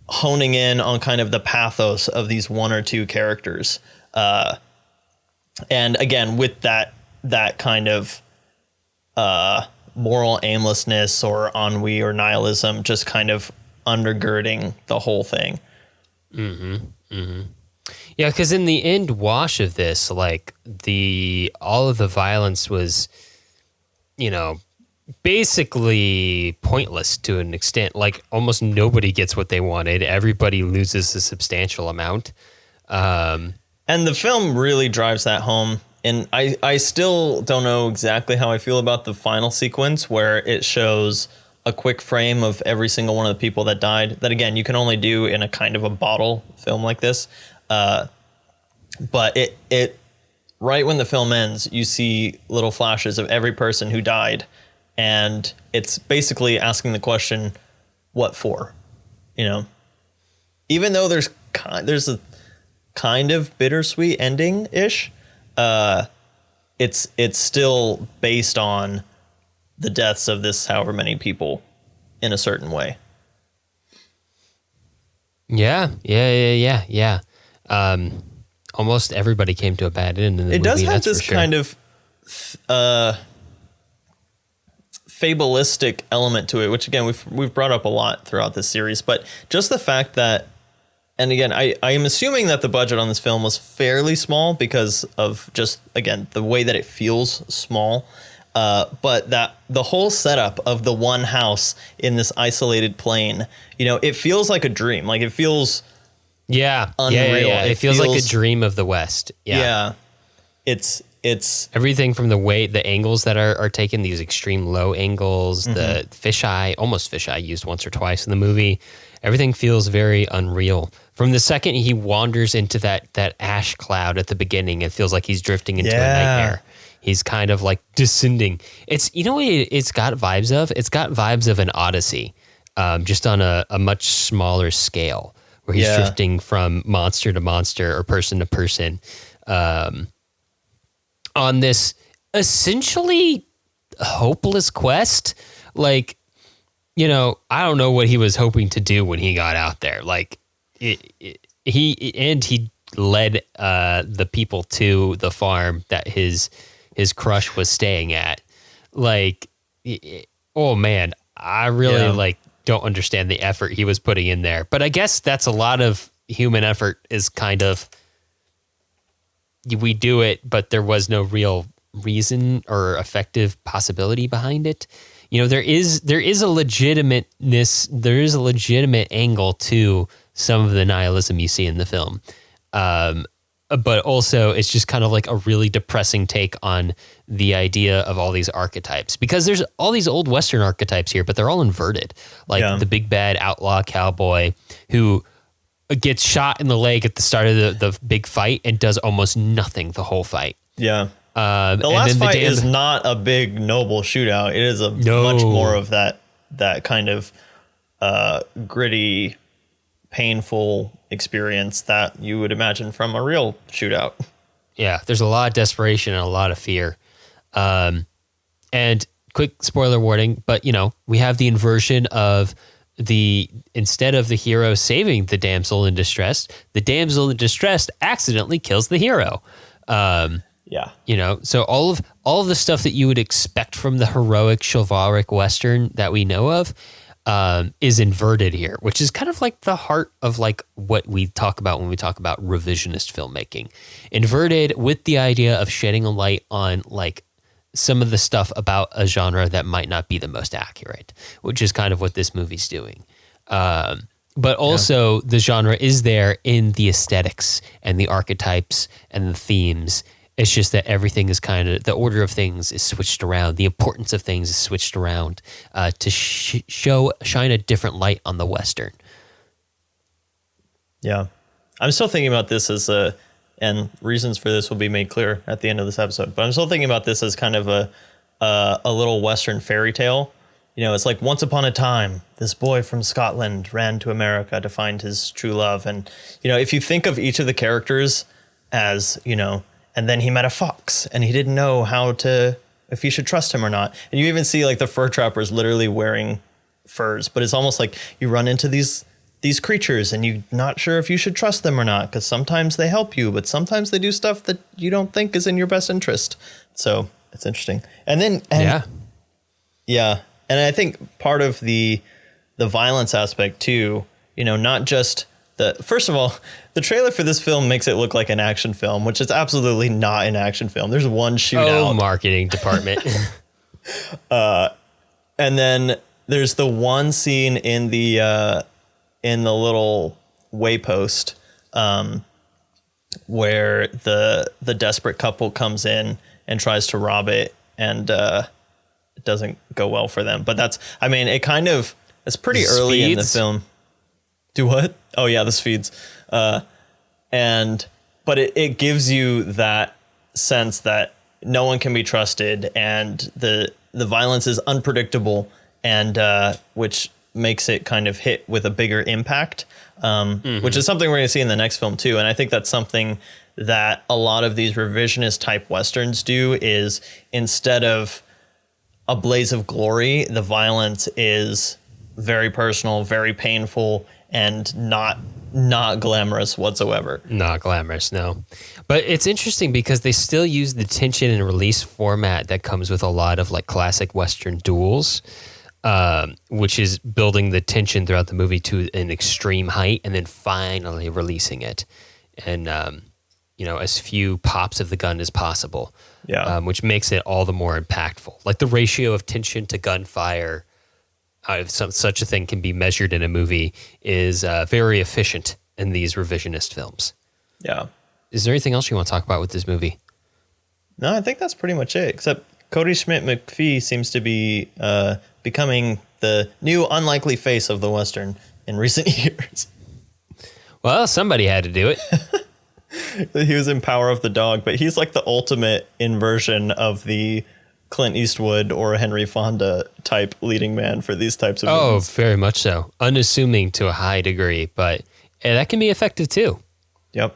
honing in on kind of the pathos of these one or two characters. And again, with that kind of moral aimlessness or ennui or nihilism just kind of undergirding the whole thing. Yeah, because in the end wash of this, like all of the violence was, basically pointless to an extent. Like almost nobody gets what they wanted. Everybody loses a substantial amount. And the film really drives that home. And I still don't know exactly how I feel about the final sequence where it shows a quick frame of every single one of the people that died. That again, you can only do in a kind of a bottle film like this. But it right when the film ends, you see little flashes of every person who died. And it's basically asking the question, what for? Even though there's a kind of bittersweet ending-ish, it's still based on the deaths of this however many people. in a certain way. Yeah. Almost everybody came to a bad end in the movie. It does have that's this for sure. kind of fabulistic element to it, which again we've brought up a lot throughout this series. But just the fact that, and again, I am assuming that the budget on this film was fairly small because of just, again, the way that it feels small. But that the whole setup of the one house in this isolated plain, it feels like a dream. Like it feels unreal. Yeah. It feels like a dream of the West. Yeah. It's everything from the way the angles that are taken, these extreme low angles, the fisheye, almost fisheye used once or twice in the movie. Everything feels very unreal. From the second he wanders into that ash cloud at the beginning, it feels like he's drifting into a nightmare. He's kind of like descending. It's, what it's got vibes of? It's got vibes of an Odyssey, just on a much smaller scale, where he's drifting from monster to monster or person to person, on this essentially hopeless quest. Like, I don't know what he was hoping to do when he got out there. Like, he led the people to the farm that his crush was staying at. Like, oh man, I really don't understand the effort he was putting in there. But I guess that's a lot of human effort, is kind of, we do it, but there was no real reason or effective possibility behind it. There is a legitimateness, there is a legitimate angle to some of the nihilism you see in the film. But also it's just kind of like a really depressing take on the idea of all these archetypes, because there's all these old Western archetypes here, but they're all inverted. Like the big bad outlaw cowboy who gets shot in the leg at the start of the big fight and does almost nothing the whole fight. Yeah. The last fight is not a big noble shootout. It is much more of that kind of gritty, painful experience that you would imagine from a real shootout. Yeah, there's a lot of desperation and a lot of fear. And quick spoiler warning, but we have the inversion of instead of the hero saving the damsel in distress, the damsel in distress accidentally kills the hero. So all of the stuff that you would expect from the heroic chivalric Western that we know of is inverted here, which is kind of like the heart of like what we talk about when we talk about revisionist filmmaking. Inverted with the idea of shedding a light on like some of the stuff about a genre that might not be the most accurate, which is kind of what this movie's doing. But also the genre is there in the aesthetics and the archetypes and the themes. It's just that everything is kind of, the order of things is switched around. The importance of things is switched around to shine a different light on the Western. Yeah. I'm still thinking about this as and reasons for this will be made clear at the end of this episode, but I'm still thinking about this as kind of a little Western fairy tale. It's like, once upon a time, this boy from Scotland ran to America to find his true love. And, if you think of each of the characters as, and then he met a fox and he didn't know if he should trust him or not. And you even see like the fur trappers literally wearing furs, but it's almost like you run into these creatures and you're not sure if you should trust them or not, because sometimes they help you, but sometimes they do stuff that you don't think is in your best interest. So it's interesting. And I think part of the violence aspect too, not just first of all, the trailer for this film makes it look like an action film, which is absolutely not an action film. There's one shootout. Oh, marketing department. And then there's the one scene in the little waypost, where the desperate couple comes in and tries to rob it, and it doesn't go well for them. But it's pretty early in the film. Do what? Oh yeah, this feeds. But it gives you that sense that no one can be trusted, and the violence is unpredictable, and which makes it kind of hit with a bigger impact, which is something we're going to see in the next film too. And I think that's something that a lot of these revisionist type Westerns do, is instead of a blaze of glory, the violence is very personal, very painful, and not glamorous whatsoever. Not glamorous, no. But it's interesting because they still use the tension and release format that comes with a lot of like classic Western duels, which is building the tension throughout the movie to an extreme height and then finally releasing it. And, as few pops of the gun as possible. Yeah. Which makes it all the more impactful. Like the ratio of tension to gunfire, if such a thing can be measured in a movie, is very efficient in these revisionist films. Yeah. Is there anything else you want to talk about with this movie? No, I think that's pretty much it. Except Cody Smit-McPhee seems to be becoming the new unlikely face of the Western in recent years. Well, somebody had to do it. He was in Power of the Dog, but he's like the ultimate inversion of the Clint Eastwood or Henry Fonda type leading man for these types of movies. Very much so. Unassuming to a high degree, but that can be effective too. Yep.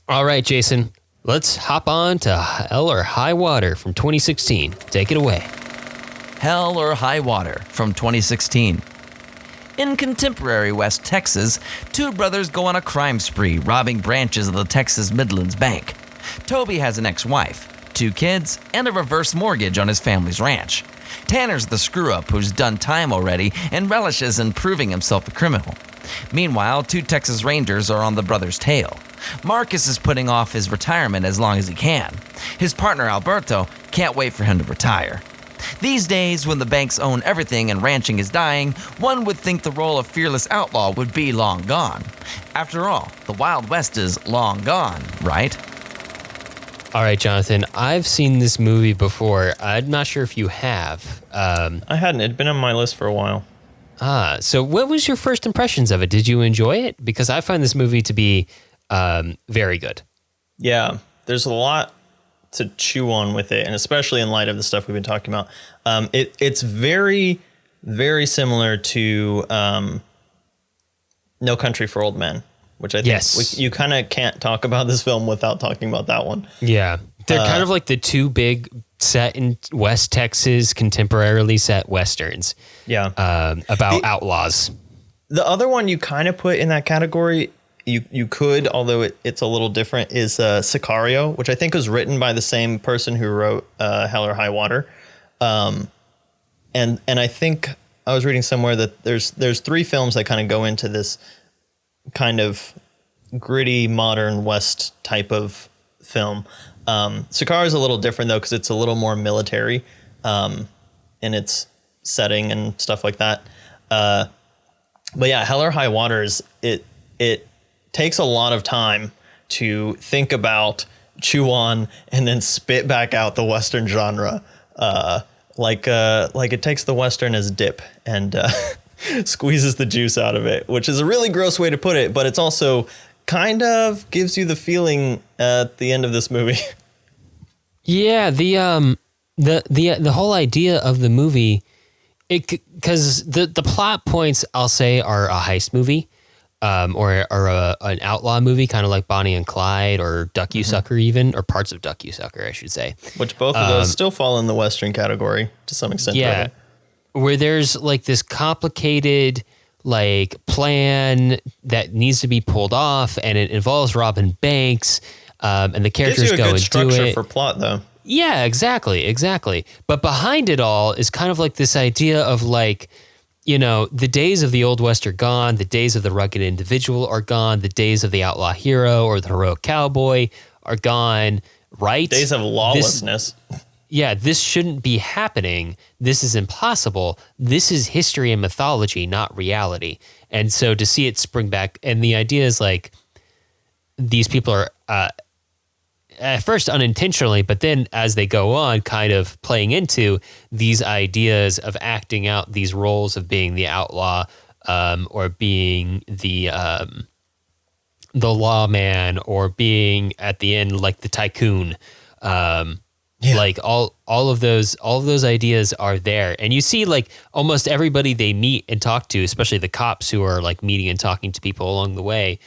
All right, Jason, let's hop on to Hell or High Water from 2016. Take it away. Hell or High Water from 2016. In contemporary West Texas, two brothers go on a crime spree robbing branches of the Texas Midlands Bank. Toby has an ex-wife, 2 kids, and a reverse mortgage on his family's ranch. Tanner's the screw-up who's done time already and relishes in proving himself a criminal. Meanwhile, 2 Texas Rangers are on the brothers' tail. Marcus is putting off his retirement as long as he can. His partner Alberto can't wait for him to retire. These days, when the banks own everything and ranching is dying, one would think the role of fearless outlaw would be long gone. After all, the Wild West is long gone, right? All right, Jonathan, I've seen this movie before. I'm not sure if you have. I hadn't. It'd been on my list for a while. So what was your first impressions of it? Did you enjoy it? Because I find this movie to be very good. Yeah, there's a lot to chew on with it, and especially in light of the stuff we've been talking about. It's very, very similar to No Country for Old Men, which I think you kind of can't talk about this film without talking about that one. Yeah, they're kind of like the two big set in West Texas, contemporarily set Westerns. Yeah. About outlaws. The other one you kind of put in that category, you could, although it's a little different, is Sicario, which I think was written by the same person who wrote Hell or High Water. And I think I was reading somewhere that there's 3 films that kind of go into this kind of gritty modern West type of film. Sicario is a little different though, because it's a little more military in its setting and stuff like that. But yeah, Hell or High Water is it takes a lot of time to think about, chew on, and then spit back out the Western genre. Like it takes the Western as dip and squeezes the juice out of it, which is a really gross way to put it, but it's also kind of gives you the feeling at the end of this movie. Yeah, the whole idea of the movie, because the plot points I'll say are a heist movie, or an outlaw movie, kind of like Bonnie and Clyde or Duck You Sucker, even, or parts of Duck You Sucker, I should say. Which both of those still fall in the Western category to some extent. Yeah, where there's like this complicated like plan that needs to be pulled off, and it involves robbing banks, and the characters gives you a go good and structure do it for plot, though. Yeah, exactly. But behind it all is kind of like this idea of like, the days of the Old West are gone. The days of the rugged individual are gone. The days of the outlaw hero or the heroic cowboy are gone, right? Days of lawlessness. This shouldn't be happening. This is impossible. This is history and mythology, not reality. And so to see it spring back, and the idea is like, these people are at first unintentionally, but then as they go on, kind of playing into these ideas of acting out these roles of being the outlaw, or being the lawman, or being at the end like the tycoon. Like all of those ideas are there, and you see like almost everybody they meet and talk to, especially the cops who are like meeting and talking to people along the way.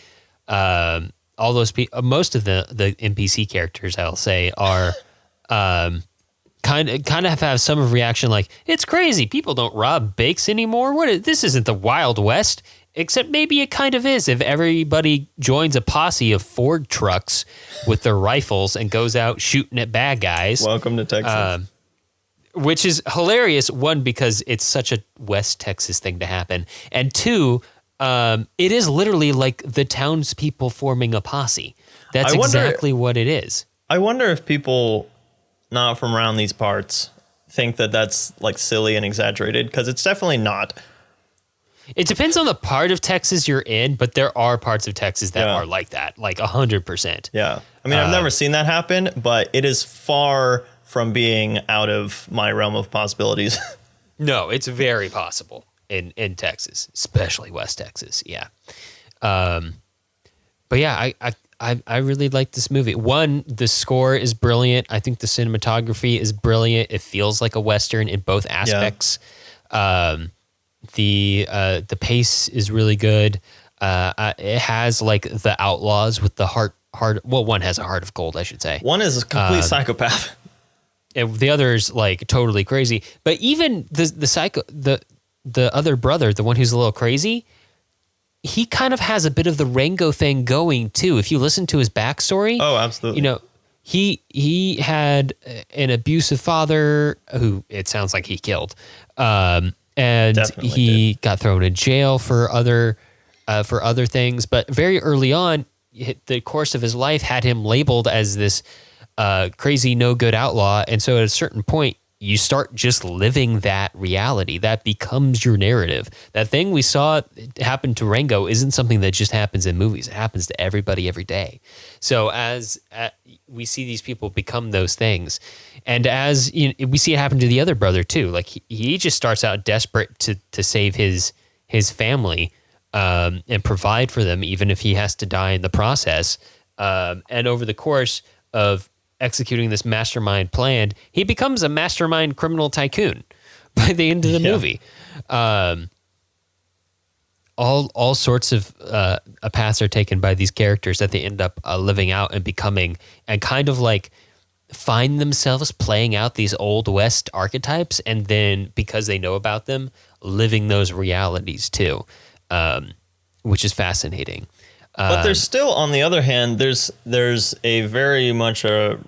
All those people, most of the NPC characters, I'll say, are kind of have some reaction like, it's crazy. People don't rob banks anymore. This isn't the Wild West. Except maybe it kind of is if everybody joins a posse of Ford trucks with their rifles and goes out shooting at bad guys. Welcome to Texas. Which is hilarious, one, because it's such a West Texas thing to happen. And two, it is literally like the townspeople forming a posse. That's exactly what it is. I wonder if people not from around these parts think that that's like silly and exaggerated, because it's definitely not. It depends on the part of Texas you're in, but there are parts of Texas that are like that, like 100%. Yeah. I mean, I've never seen that happen, but it is far from being out of my realm of possibilities. No, it's very possible in Texas, especially West Texas. Yeah. But yeah, I really like this movie. One, the score is brilliant. I think the cinematography is brilliant. It feels like a Western in both aspects. Yeah. The pace is really good. It has like the outlaws with the heart. Well, one has a heart of gold, I should say. One is a complete psychopath. And the other's like totally crazy. But even the other brother, the one who's a little crazy, he kind of has a bit of the Rango thing going too. If you listen to his backstory, oh, absolutely. You know, he had an abusive father who it sounds like he killed. And Definitely he got thrown in jail for other things. But very early on, the course of his life had him labeled as this crazy, no good outlaw. And so at a certain point, you start just living that reality. That becomes your narrative. That thing we saw happen to Rango isn't something that just happens in movies. It happens to everybody every day. So as we see these people become those things, and as we see it happen to the other brother too. Like he just starts out desperate to save his family and provide for them, even if he has to die in the process. And over the course of executing this mastermind plan, he becomes a mastermind criminal tycoon by the end of the movie. All sorts of paths are taken by these characters that they end up living out and becoming, and kind of like find themselves playing out these old West archetypes, and then because they know about them, living those realities too, which is fascinating. But there's still, on the other hand, there's a very much a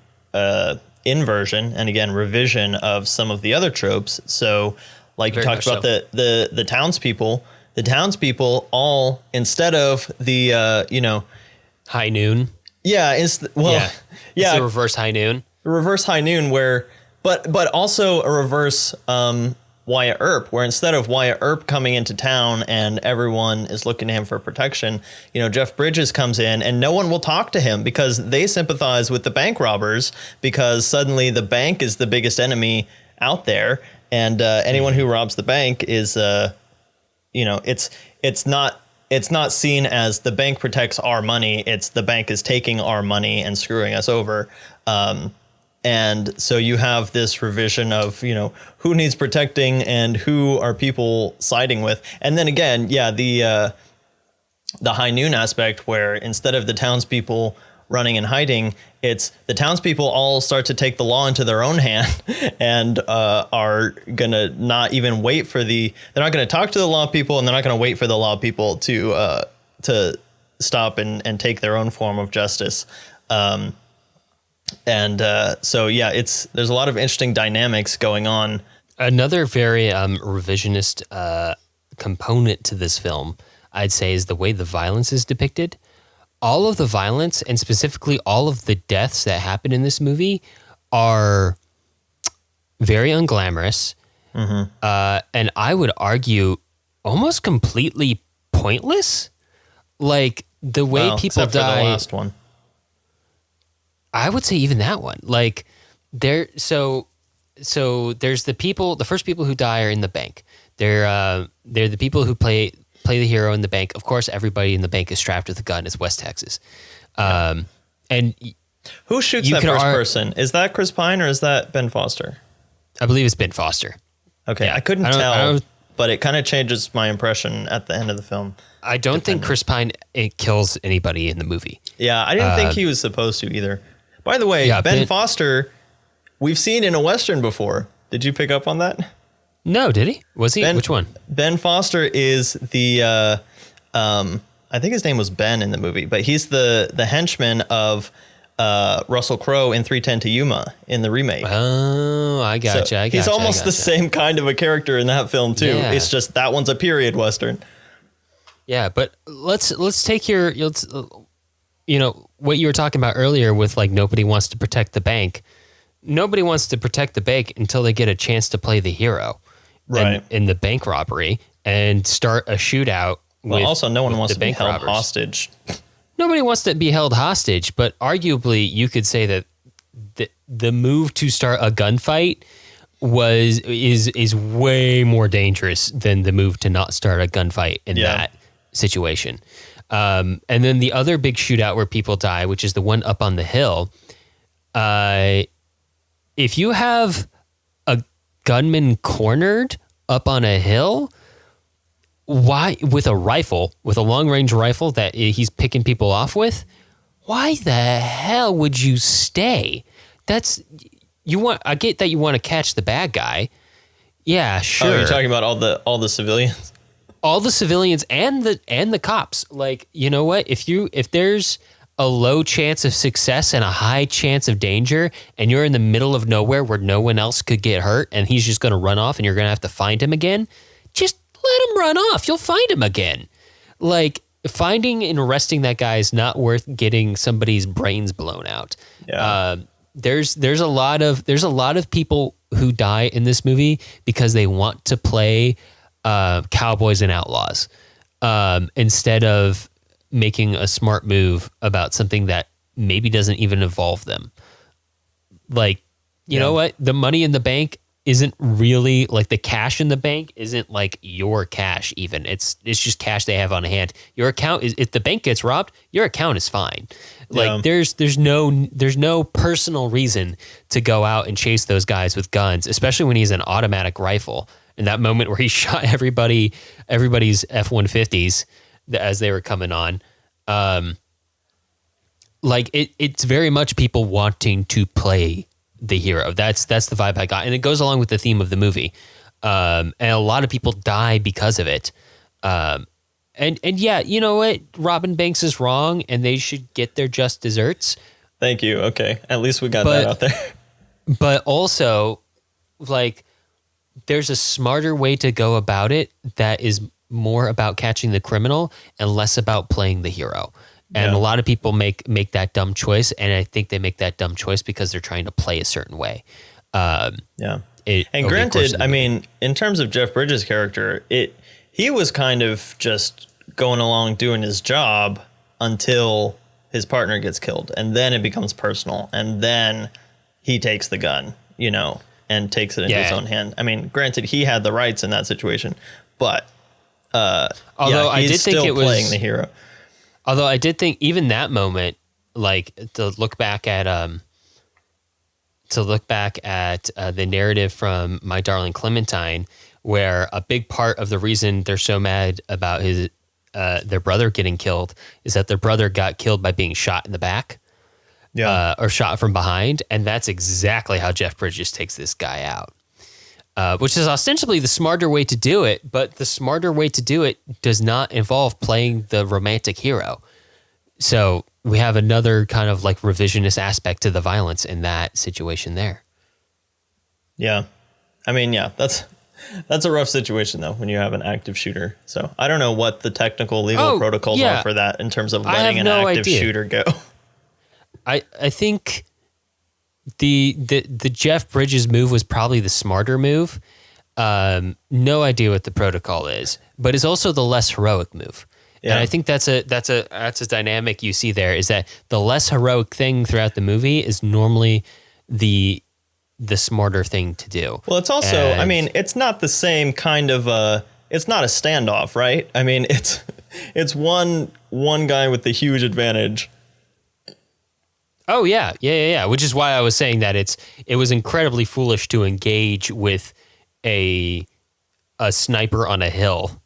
inversion and again revision of some of the other tropes. So, like you talked about the townspeople. The townspeople all, instead of the high noon. Yeah, it's a reverse high noon. A reverse high noon but also a reverse Wyatt Earp, where instead of Wyatt Earp coming into town and everyone is looking to him for protection, Jeff Bridges comes in and no one will talk to him because they sympathize with the bank robbers, because suddenly the bank is the biggest enemy out there, and anyone who robs the bank is it's not seen as the bank protects our money. It's the bank is taking our money and screwing us over. And so you have this revision of, who needs protecting and who are people siding with. And then again, the high noon aspect, where instead of the townspeople running and hiding, it's the townspeople all start to take the law into their own hand and are going to not even wait for they're not going to talk to the law people, and they're not going to wait for the law people to stop and take their own form of justice. So there's a lot of interesting dynamics going on. Another very revisionist component to this film, I'd say, is the way the violence is depicted. All of the violence, and specifically all of the deaths that happen in this movie, are very unglamorous, and I would argue almost completely pointless. Like the way people except die. For the last one. I would say even that one. Like so there's the first people who die are in the bank. They're the people who play the hero in the bank. Of course, everybody in the bank is strapped with a gun. It's West Texas. And who shoots that first person? Is that Chris Pine or is that Ben Foster? I believe it's Ben Foster. Okay, yeah. I couldn't tell, but it kind of changes my impression at the end of the film. I don't think Chris Pine kills anybody in the movie. Yeah, I didn't think he was supposed to either. By the way, Ben Foster, we've seen in a Western before. Did you pick up on that? No, did he? Was he? Which one? Ben Foster is the, I think his name was Ben in the movie, but he's the henchman of Russell Crowe in 3:10 to Yuma in the remake. Oh, I gotcha. So he's almost the same kind of a character in that film too. Yeah. It's just that one's a period Western. Yeah, but let's take your, what you were talking about earlier with like nobody wants to protect the bank. Nobody wants to protect the bank until they get a chance to play the hero, right? In the bank robbery and start a shootout. Well, also no one wants to be held hostage. Nobody wants to be held hostage, but arguably you could say that the move to start a gunfight is way more dangerous than the move to not start a gunfight in that situation. And then the other big shootout where people die, which is the one up on the hill. If you have a gunman cornered up on a hill, why, with a long range rifle that he's picking people off with, why the hell would you stay? I get that you want to catch the bad guy. Yeah, sure. Oh, you're talking about all the civilians? All the civilians and the cops. Like, you know what? If there's a low chance of success and a high chance of danger, and you're in the middle of nowhere where no one else could get hurt, and he's just going to run off and you're going to have to find him again, just let him run off. You'll find him again. Like, finding and arresting that guy is not worth getting somebody's brains blown out. Yeah. There's a lot of people who die in this movie because they want to play cowboys and outlaws instead of making a smart move about something that maybe doesn't even involve them. Like, you know what? The money in the bank isn't really, like, the cash in the bank isn't like your cash even. It's just cash they have on hand. Your account is, if the bank gets robbed, your account is fine. Like, there's no personal reason to go out and chase those guys with guns, especially when he's an automatic rifle. In that moment where he shot everybody's F-150s as they were coming on, like it's very much people wanting to play the hero. That's the vibe I got, and it goes along with the theme of the movie. And a lot of people die because of it. And yeah, you know what? Robin Banks is wrong, and they should get their just desserts. Thank you. Okay, at least we got that out there. But also, like, there's a smarter way to go about it that is more about catching the criminal and less about playing the hero. And a lot of people make that dumb choice, and I think they make that dumb choice because they're trying to play a certain way. And granted, I mean, in terms of Jeff Bridges' character, he was kind of just going along doing his job until his partner gets killed, and then it becomes personal, and then he takes the gun, and takes it into his own hand. I mean, granted, he had the rights in that situation, but although I did think it was playing the hero. Although I did think even that moment, like, to look back at the narrative from My Darling Clementine, where a big part of the reason they're so mad about their brother getting killed is that their brother got killed by being shot in the back, or shot from behind, and that's exactly how Jeff Bridges takes this guy out. Which is ostensibly the smarter way to do it, but the smarter way to do it does not involve playing the romantic hero. So we have another kind of like revisionist aspect to the violence in that situation there. Yeah. I mean, that's a rough situation, though, when you have an active shooter. So I don't know what the technical legal protocols are for that in terms of letting an active shooter go. I think the Jeff Bridges move was probably the smarter move. No idea what the protocol is, but it's also the less heroic move. Yeah. And I think that's a dynamic you see there, is that the less heroic thing throughout the movie is normally the smarter thing to do. Well, it's also, I mean, it's not the same kind of it's not a standoff, right? I mean, it's one guy with the huge advantage. Oh yeah. Which is why I was saying that it was incredibly foolish to engage with a sniper on a hill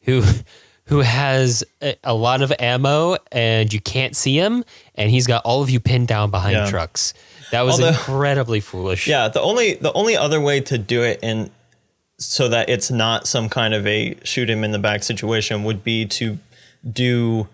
who has a lot of ammo and you can't see him, and he's got all of you pinned down behind trucks. That was incredibly foolish. Yeah, the only other way to do it in so that it's not some kind of a shoot him in the back situation would be to do,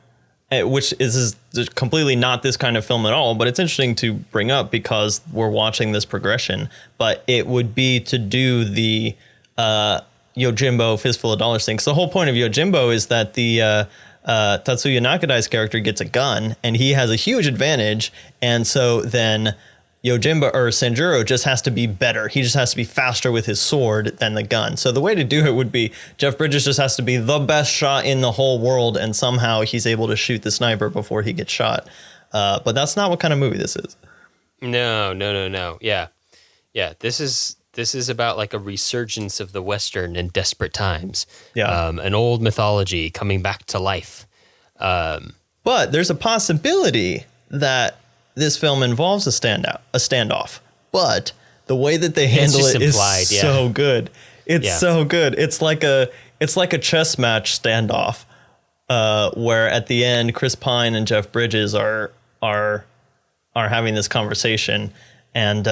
which is completely not this kind of film at all, but it's interesting to bring up because we're watching this progression. But it would be to do the Yojimbo fistful of dollars thing. 'Cause the whole point of Yojimbo is that the Tatsuya Nakadai's character gets a gun and he has a huge advantage, and so then Yojimbo or Sanjuro just has to be better. He just has to be faster with his sword than the gun. So the way to do it would be Jeff Bridges just has to be the best shot in the whole world, and somehow he's able to shoot the sniper before he gets shot. But that's not what kind of movie this is. No. Yeah. This is about like a resurgence of the Western in desperate times. Yeah. An old mythology coming back to life. But there's a possibility that this film involves a standoff. But the way that they handle it is so good. It's so good. It's like a chess match standoff, where at the end Chris Pine and Jeff Bridges are having this conversation, and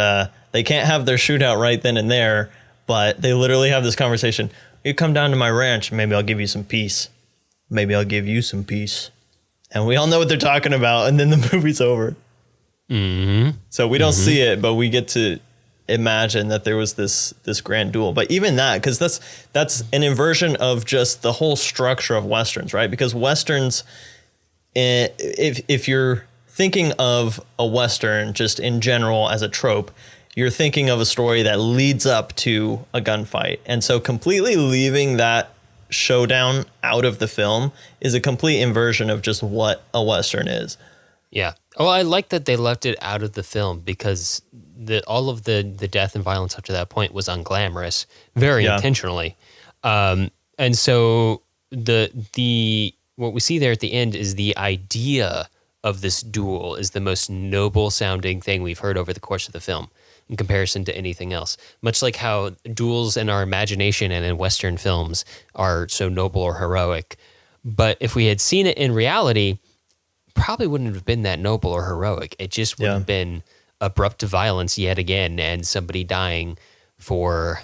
they can't have their shootout right then and there, but they literally have this conversation. You come down to my ranch, maybe I'll give you some peace. Maybe I'll give you some peace. And we all know what they're talking about, and then the movie's over. Mm-hmm. So we don't see it, but we get to imagine that there was this grand duel. But even that, because that's an inversion of just the whole structure of Westerns, right? Because Westerns, if you're thinking of a Western just in general as a trope, you're thinking of a story that leads up to a gunfight. And so completely leaving that showdown out of the film is a complete inversion of just what a Western is. Yeah. Oh, I like that they left it out of the film because all of the death and violence up to that point was unglamorous, very intentionally. And so the what we see there at the end is the idea of this duel is the most noble sounding thing we've heard over the course of the film in comparison to anything else. Much like how duels in our imagination and in Western films are so noble or heroic. But if we had seen it in reality, probably wouldn't have been that noble or heroic. It just would have been abrupt violence yet again, and somebody dying for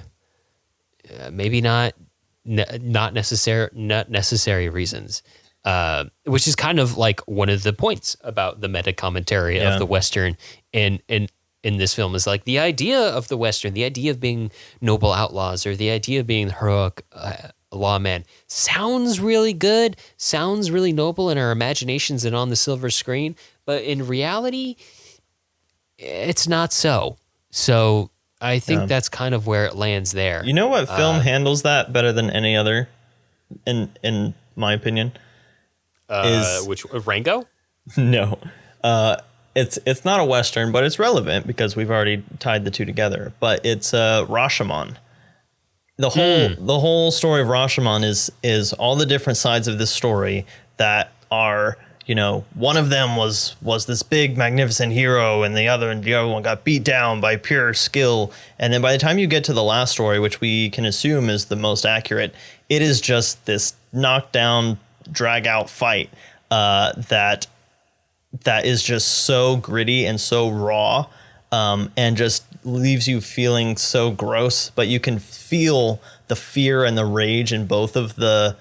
maybe not necessary reasons. Which is kind of like one of the points about the meta commentary of the Western in this film is like the idea of the Western, the idea of being noble outlaws or the idea of being heroic lawman sounds really good, sounds really noble in our imaginations and on the silver screen, but in reality, it's not so. So I think that's kind of where it lands there. You know what film handles that better than any other, in my opinion? Which Rango? No, it's not a Western, but it's relevant because we've already tied the two together. But it's Rashomon. The whole story of Rashomon is all the different sides of this story that are, one of them was this big magnificent hero, and the other one got beat down by pure skill. And then by the time you get to the last story, which we can assume is the most accurate, it is just this knockdown, drag out fight that is just so gritty and so raw, and just leaves you feeling so gross, but you can feel the fear and the rage in both of the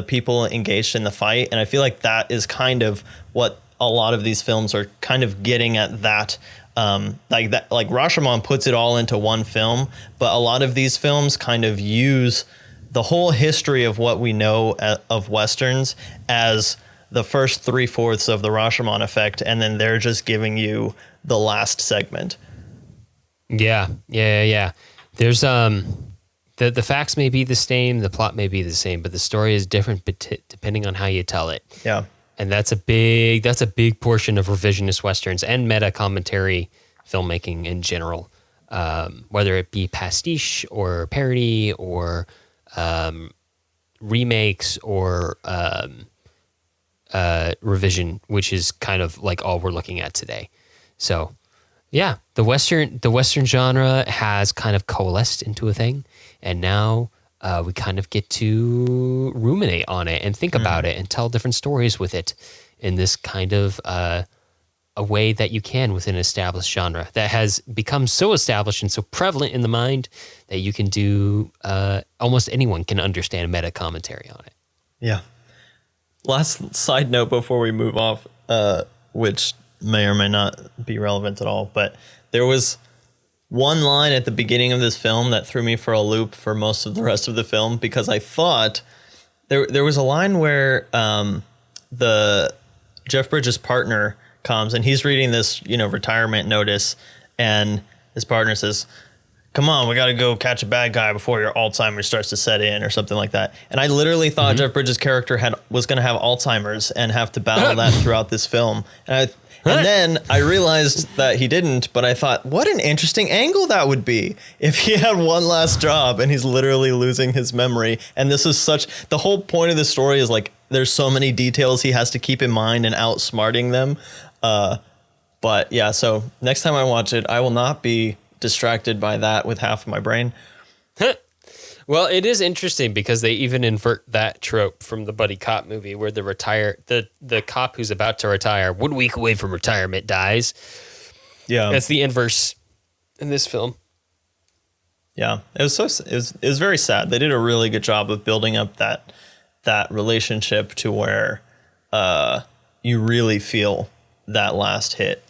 people engaged in the fight. And I feel like that is kind of what a lot of these films are kind of getting at, that like Rashomon puts it all into one film, but a lot of these films kind of use the whole history of what we know of Westerns as the first 3/4 of the Rashomon effect, and then they're just giving you the last segment. Yeah. There's the facts may be the same, the plot may be the same, but the story is different depending on how you tell it. Yeah, and that's a big portion of revisionist Westerns and meta commentary filmmaking in general, whether it be pastiche or parody or remakes or revision, which is kind of like all we're looking at today. So yeah, the Western genre has kind of coalesced into a thing, and now we kind of get to ruminate on it and think about it and tell different stories with it in this kind of a way that you can with an established genre that has become so established and so prevalent in the mind that you can do, almost anyone can understand a meta commentary on it. Yeah. Last side note before we move off, which may or may not be relevant at all, but there was one line at the beginning of this film that threw me for a loop for most of the rest of the film, because I thought there was a line where the Jeff Bridges' partner comes and he's reading this, retirement notice, and his partner says, "Come on, we got to go catch a bad guy before your Alzheimer's starts to set in," or something like that. And I literally thought Jeff Bridges' character was going to have Alzheimer's and have to battle that throughout this film. And then I realized that he didn't, but I thought, what an interesting angle that would be if he had one last job and he's literally losing his memory. And this is the whole point of the story is like, there's so many details he has to keep in mind and outsmarting them. But yeah, so next time I watch it, I will not be distracted by that with half of my brain. Well, it is interesting because they even invert that trope from the buddy cop movie where the cop who's about to retire 1 week away from retirement dies. Yeah, that's the inverse in this film. Yeah, it was very sad. They did a really good job of building up that relationship to where you really feel that last hit.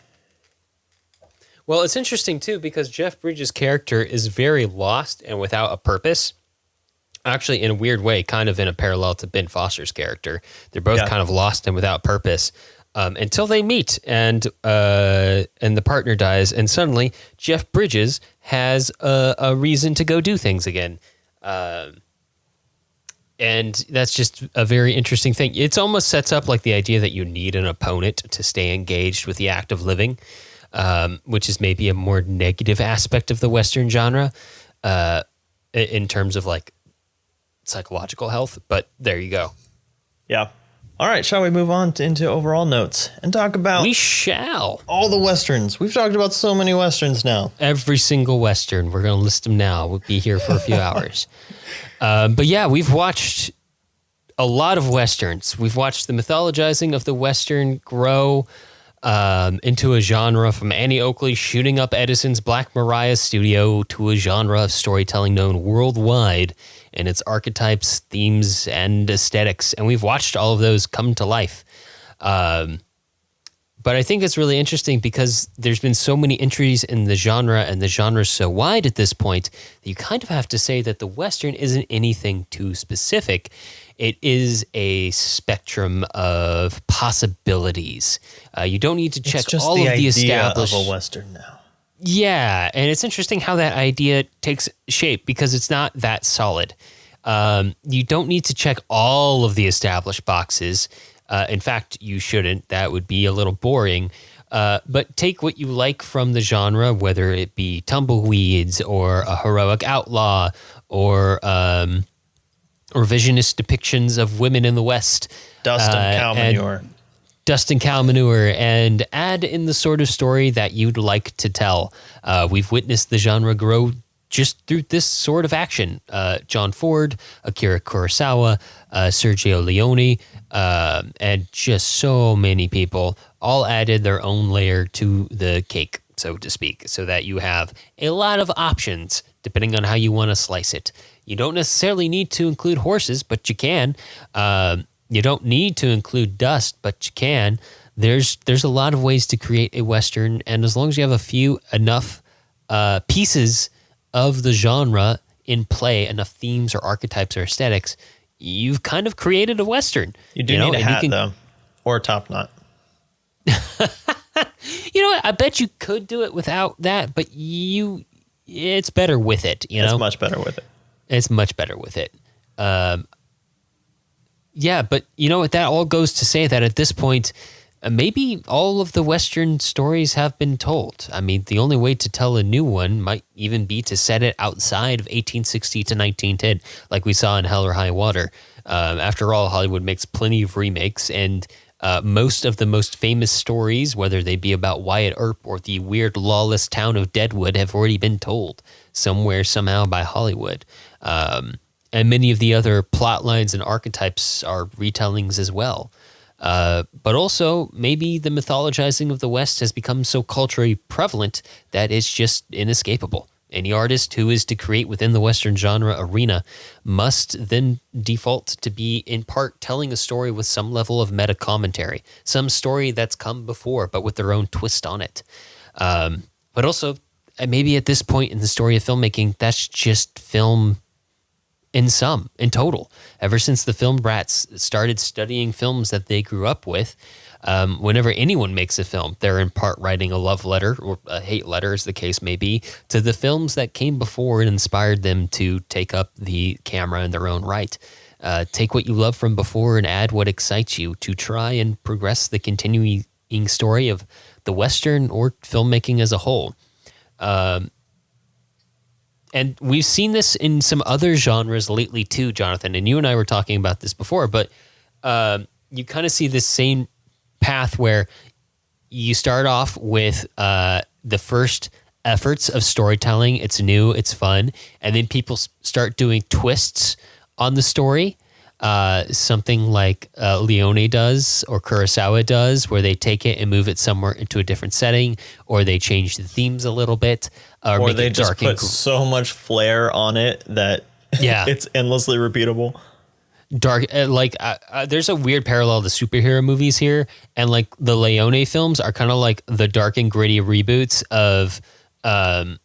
Well, it's interesting too because Jeff Bridges' character is very lost and without a purpose. Actually, in a weird way, kind of in a parallel to Ben Foster's character. They're both kind of lost and without purpose until they meet, and the partner dies, and suddenly Jeff Bridges has a reason to go do things again. And that's just a very interesting thing. It almost sets up like the idea that you need an opponent to stay engaged with the act of living, which is maybe a more negative aspect of the Western genre in terms of like psychological health, but there you go. Yeah. All right, shall we move on into overall notes and talk about... We shall. All the Westerns. We've talked about so many Westerns now. Every single Western. We're going to list them now. We'll be here for a few hours. But yeah, we've watched a lot of Westerns. We've watched the mythologizing of the Western grow into a genre from Annie Oakley shooting up Edison's Black Maria studio to a genre of storytelling known worldwide in its archetypes, themes, and aesthetics. And we've watched all of those come to life. But I think it's really interesting because there's been so many entries in the genre, and the genre is so wide at this point that you kind of have to say that the Western isn't anything too specific. It is a spectrum of possibilities. You don't need to check all of the established... of a Western now. Yeah, and it's interesting how that idea takes shape because it's not that solid. You don't need to check all of the established boxes. In fact, you shouldn't. That would be a little boring. But take what you like from the genre, whether it be tumbleweeds or a heroic outlaw or visionist depictions of women in the West. Dust and cow manure. Dust and cow manure, and add in the sort of story that you'd like to tell. We've witnessed the genre grow just through this sort of action. John Ford, Akira Kurosawa, Sergio Leone, and just so many people all added their own layer to the cake, so to speak, so that you have a lot of options depending on how you want to slice it. You don't necessarily need to include horses, but you can. You don't need to include dust, but you can. There's a lot of ways to create a Western, and as long as you have enough pieces of the genre in play, enough themes or archetypes or aesthetics, you've kind of created a Western. You do need a hat, though, or a top knot. You know what? I bet you could do it without that, but it's better with it. It's much better with it. It's much better with it. Yeah, but you know what? That all goes to say that at this point, maybe all of the Western stories have been told. I mean, the only way to tell a new one might even be to set it outside of 1860 to 1910, like we saw in Hell or High Water. After all, Hollywood makes plenty of remakes, and most of the most famous stories, whether they be about Wyatt Earp or the weird lawless town of Deadwood, have already been told somewhere, somehow by Hollywood. And many of the other plot lines and archetypes are retellings as well. But also, maybe the mythologizing of the West has become so culturally prevalent that it's just inescapable. Any artist who is to create within the Western genre arena must then default to be, in part, telling a story with some level of meta commentary, some story that's come before, but with their own twist on it. But also, maybe at this point in the story of filmmaking, that's just film in total. Ever since the film brats started studying films that they grew up with, whenever anyone makes a film, they're in part writing a love letter or a hate letter, as the case may be, to the films that came before and inspired them to take up the camera in their own right. Take what you love from before and add what excites you to try and progress the continuing story of the Western or filmmaking as a whole. And we've seen this in some other genres lately too, Jonathan, and you and I were talking about this before, but you kind of see this same path where you start off with the first efforts of storytelling. It's new, it's fun, and then people start doing twists on the story. Something like Leone does or Kurosawa does, where they take it and move it somewhere into a different setting, or they change the themes a little bit, or they just put so much flair on it that it's endlessly repeatable. Dark, there's a weird parallel to superhero movies here, and like the Leone films are kind of like the dark and gritty reboots of the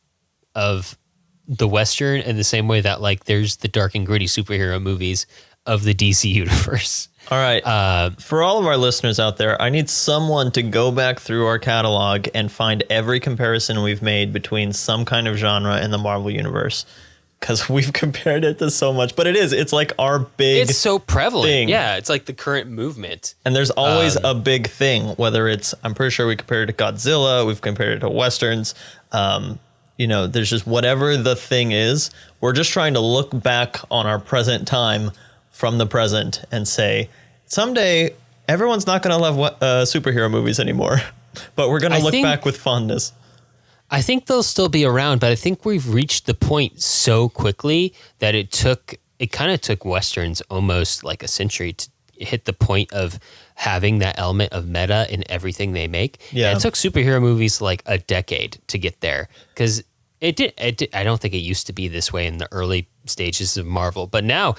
Western, in the same way that like there's the dark and gritty superhero movies of the DC universe. All right. For all of our listeners out there, I need someone to go back through our catalog and find every comparison we've made between some kind of genre in the Marvel universe, because we've compared it to so much. But it's like our big It's so prevalent. thing. Yeah, it's like the current movement. And there's always a big thing, whether it's, I'm pretty sure we compared it to Godzilla, we've compared it to Westerns. There's just whatever the thing is, we're just trying to look back on our present time from the present and say, someday everyone's not going to love superhero movies anymore, but we're going to look back with fondness. I think they'll still be around, but I think we've reached the point so quickly that it kind of took Westerns almost like a century to hit the point of having that element of meta in everything they make. Yeah. And it took superhero movies like a decade to get there, because it did. I don't think it used to be this way in the early stages of Marvel, but now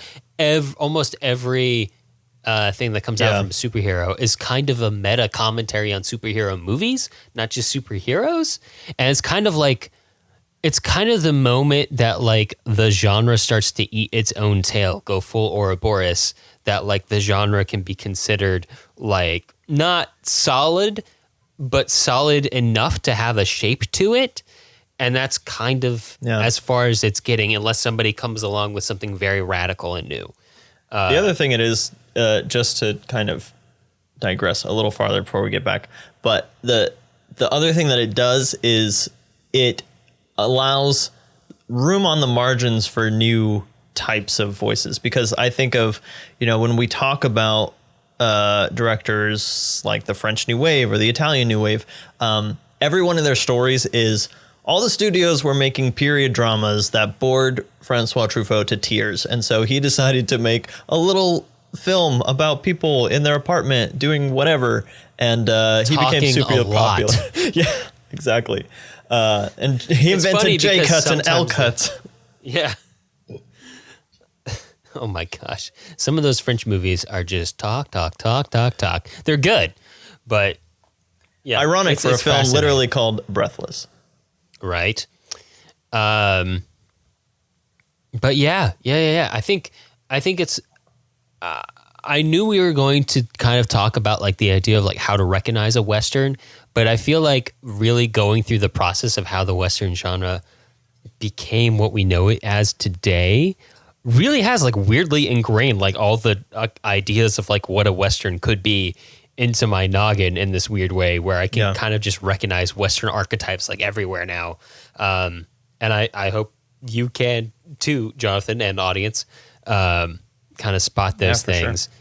almost every thing that comes out from a superhero is kind of a meta commentary on superhero movies, not just superheroes. And it's kind of the moment that like the genre starts to eat its own tail, go full Ouroboros, that like the genre can be considered like not solid, but solid enough to have a shape to it. And that's kind of as far as it's getting, unless somebody comes along with something very radical and new. The other thing it is, just to kind of digress a little farther before we get back, but the other thing that it does is it allows room on the margins for new types of voices. Because I think of, when we talk about directors like the French New Wave or the Italian New Wave, every one of their stories is, all the studios were making period dramas that bored Francois Truffaut to tears. And so he decided to make a little film about people in their apartment doing whatever. And he became super popular. Yeah, exactly. And he invented J cuts and L cuts. Yeah. Oh my gosh. Some of those French movies are just talk. They're good, but yeah. Ironic for a film literally called Breathless. Right. But yeah. I think it's, I knew we were going to kind of talk about like the idea of like how to recognize a Western, but I feel like really going through the process of how the Western genre became what we know it as today really has like weirdly ingrained like all the ideas of like what a Western could be into my noggin in this weird way, where I can kind of just recognize Western archetypes like everywhere now. And I hope you can too, Jonathan, and audience, kind of spot those things. Sure.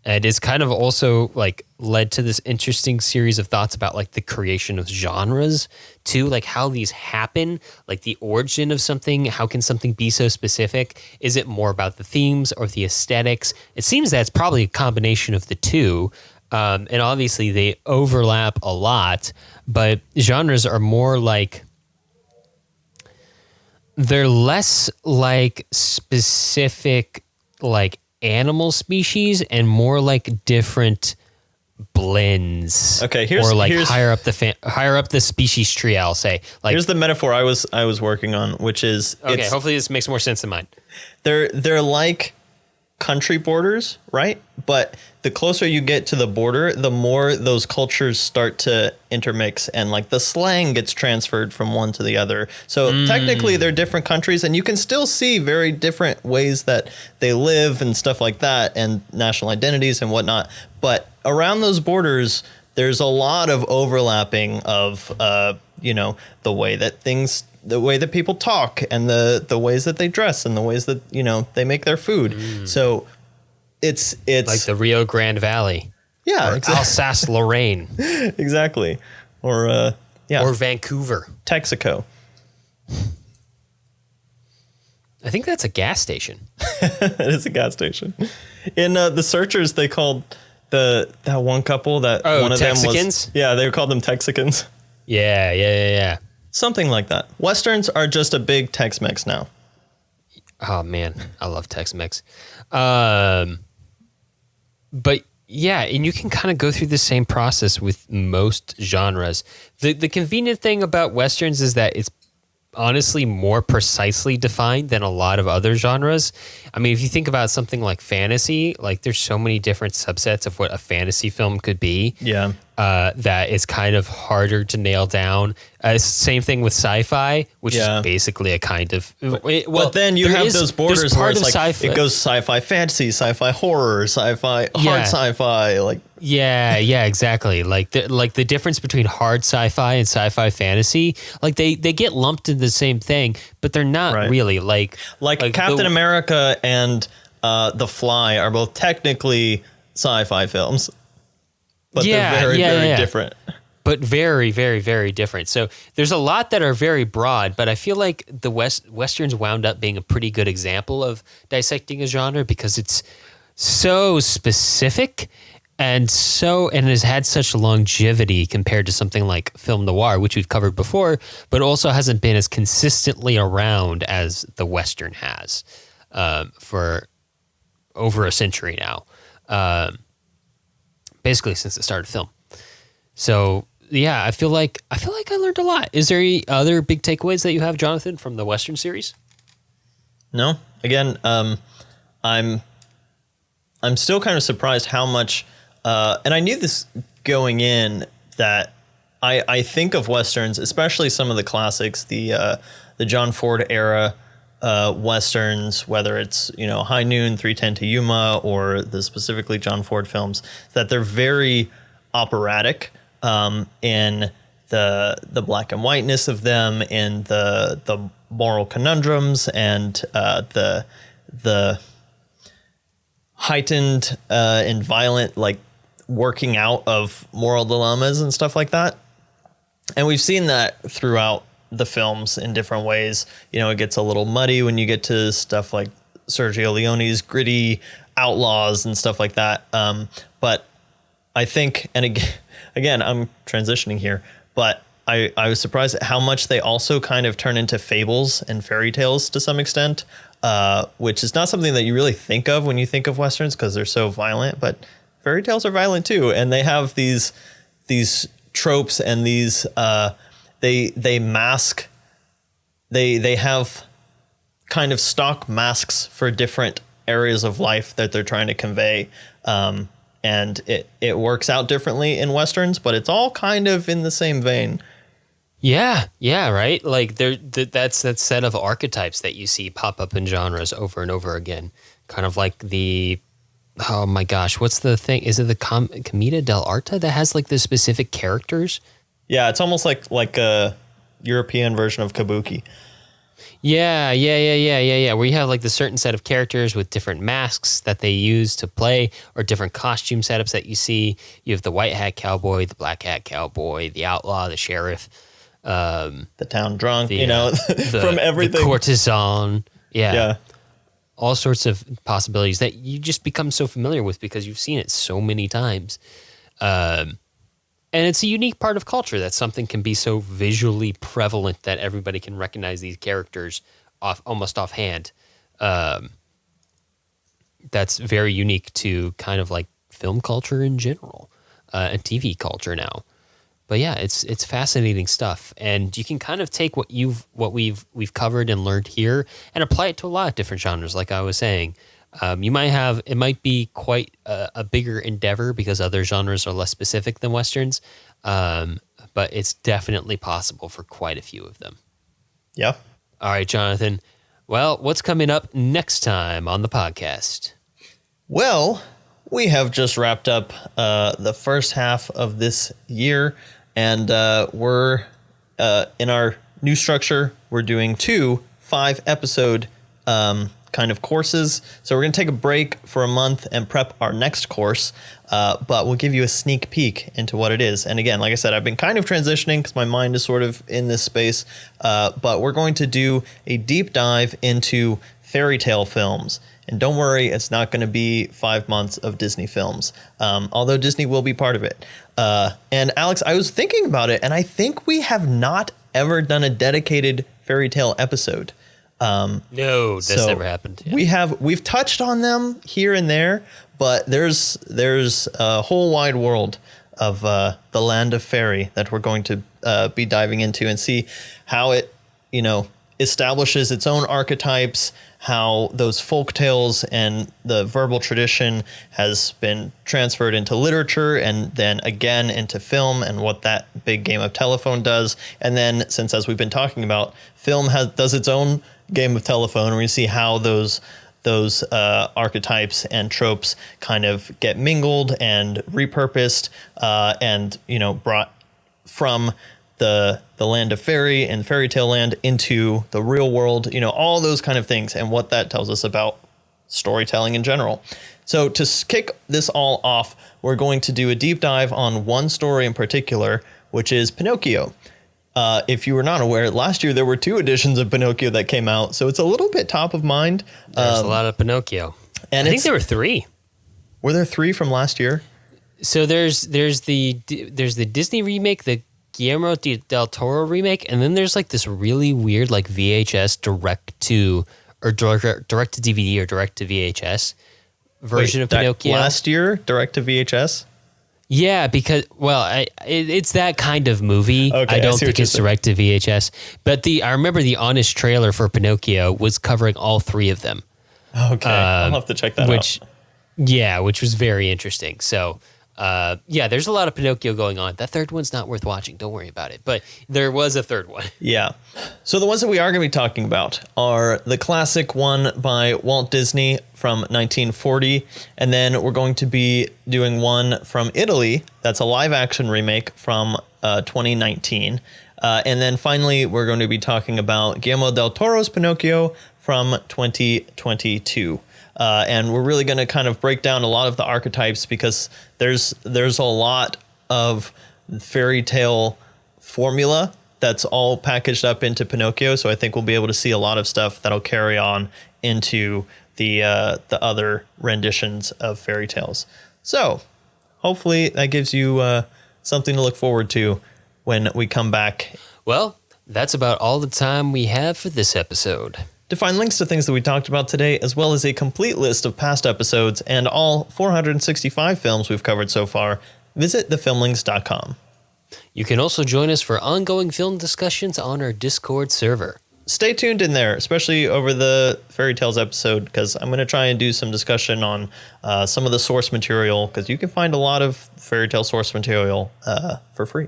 And it's kind of also like led to this interesting series of thoughts about like the creation of genres too, like how these happen, like the origin of something. How can something be so specific? Is it more about the themes or the aesthetics? It seems that it's probably a combination of the two. And obviously they overlap a lot, but genres are more like, they're less like specific like animal species and more like different blends. Okay, here's higher up the species tree. I'll say, like, here's the metaphor I was working on, which is okay. Hopefully this makes more sense than mine. They're like country borders, right? But the closer you get to the border, the more those cultures start to intermix, and like the slang gets transferred from one to the other. So technically they're different countries, and you can still see very different ways that they live and stuff like that, and national identities and whatnot. But around those borders, there's a lot of overlapping of, the way that people talk, and the ways that they dress, and the ways that, they make their food. So it's like the Rio Grande Valley. Yeah, or Alsace-Lorraine. Exactly. Or or Vancouver. Texaco. I think that's a gas station. It is a gas station. In The Searchers, they called that one couple that one of Texicans? them was, they called them Texicans. Yeah. Something like that. Westerns are just a big Tex-Mex now. Oh man, I love Tex-Mex. But yeah, and you can kind of go through the same process with most genres. The convenient thing about Westerns is that it's honestly more precisely defined than a lot of other genres. I mean, if you think about something like fantasy, like there's so many different subsets of what a fantasy film could be. Yeah. That is kind of harder to nail down. Same thing with sci-fi, which is basically a kind of... But then you have those borders where it's like, sci-fi. It goes sci-fi fantasy, sci-fi horror, sci-fi hard sci-fi. Like, yeah, exactly. Like the difference between hard sci-fi and sci-fi fantasy, like they get lumped in the same thing, but they're not really. Like Captain America and The Fly are both technically sci-fi films. But they're very different. But very, very, very different. So there's a lot that are very broad, but I feel like the Westerns wound up being a pretty good example of dissecting a genre because it's so specific and has had such longevity compared to something like film noir, which we've covered before, but also hasn't been as consistently around as the Western has for over a century now. Basically since the start of film. So yeah, I feel like I learned a lot. Is there any other big takeaways that you have, Jonathan, from the Western series? No. Again, I'm still kind of surprised how much, and I knew this going in, that I think of Westerns, especially some of the classics, the John Ford era Westerns, whether it's, High Noon, 3:10 to Yuma, or the specifically John Ford films, that they're very operatic in the black and whiteness of them, and the moral conundrums, and the heightened and violent, like, working out of moral dilemmas and stuff like that. And we've seen that throughout the films in different ways. It gets a little muddy when you get to stuff like Sergio Leone's gritty outlaws and stuff like that. But I think, and again, I'm transitioning here, but I was surprised at how much they also kind of turn into fables and fairy tales to some extent, which is not something that you really think of when you think of Westerns because they're so violent, but fairy tales are violent too. And they have these tropes and these, they mask, they have kind of stock masks for different areas of life that they're trying to convey. And it works out differently in Westerns, but it's all kind of in the same vein. Yeah, right? Like that's that set of archetypes that you see pop up in genres over and over again. Kind of like oh my gosh, what's the thing? Is it the Commedia dell'arte that has like the specific characters? Yeah, it's almost like a European version of Kabuki. Yeah. Where you have like the certain set of characters with different masks that they use to play, or different costume setups that you see. You have the white hat cowboy, the black hat cowboy, the outlaw, the sheriff, the town drunk, from everything. The courtesan. Yeah. All sorts of possibilities that you just become so familiar with because you've seen it so many times. And it's a unique part of culture that something can be so visually prevalent that everybody can recognize these characters almost offhand. That's very unique to kind of like film culture in general, and TV culture now. But yeah, it's fascinating stuff, and you can kind of take what we've covered and learned here and apply it to a lot of different genres. Like I was saying, it might be quite a bigger endeavor because other genres are less specific than Westerns, but it's definitely possible for quite a few of them. Yeah. All right, Jonathan. Well, what's coming up next time on the podcast? Well, we have just wrapped up the first half of this year, and we're in our new structure. We're doing 2 5-episode kind of courses. So we're going to take a break for a month and prep our next course, but we'll give you a sneak peek into what it is. And again, like I said, I've been kind of transitioning because my mind is sort of in this space, but we're going to do a deep dive into fairy tale films. And don't worry, it's not going to be 5 months of Disney films, although Disney will be part of it. And Alex, I was thinking about it, and I think we have not ever done a dedicated fairy tale episode. No, that's never happened. Yeah. We've touched on them here and there, but there's a whole wide world of the land of fairy that we're going to be diving into and see how it, establishes its own archetypes, how those folk tales and the verbal tradition has been transferred into literature and then again into film, and what that big game of telephone does. And then, since as we've been talking about, film does its own game of telephone, and we see how those archetypes and tropes kind of get mingled and repurposed, and brought from the land of fairy and fairy tale land into the real world, all those kind of things, and what that tells us about storytelling in general. So to kick this all off, we're going to do a deep dive on one story in particular, which is Pinocchio. If you were not aware, last year there were 2 editions of Pinocchio that came out, so it's a little bit top of mind. There's a lot of Pinocchio. And I think there were 3. Were there 3 from last year? So there's the Disney remake, the Guillermo del Toro remake, and then there's like this really weird like VHS direct to DVD or direct to VHS version of Pinocchio. Last year, direct to VHS? Yeah, because it's that kind of movie. Okay, I don't think it's direct to VHS, but I remember the honest trailer for Pinocchio was covering all 3 of them. Okay, I'll have to check that out. Yeah, which was very interesting. So. There's a lot of Pinocchio going on. That 3rd one's not worth watching. Don't worry about it. But there was a 3rd one. Yeah. So the ones that we are going to be talking about are the classic one by Walt Disney from 1940. And then we're going to be doing one from Italy. That's a live action remake from 2019. And then finally, we're going to be talking about Guillermo del Toro's Pinocchio from 2022. And we're really going to kind of break down a lot of the archetypes, because there's a lot of fairy tale formula that's all packaged up into Pinocchio. So I think we'll be able to see a lot of stuff that'll carry on into the other renditions of fairy tales. So hopefully that gives you something to look forward to when we come back. Well, that's about all the time we have for this episode. To find links to things that we talked about today, as well as a complete list of past episodes and all 465 films we've covered so far, visit thefilmlings.com. You can also join us for ongoing film discussions on our Discord server. Stay tuned in there, especially over the Fairy Tales episode, because I'm going to try and do some discussion on some of the source material, because you can find a lot of fairy tale source material for free.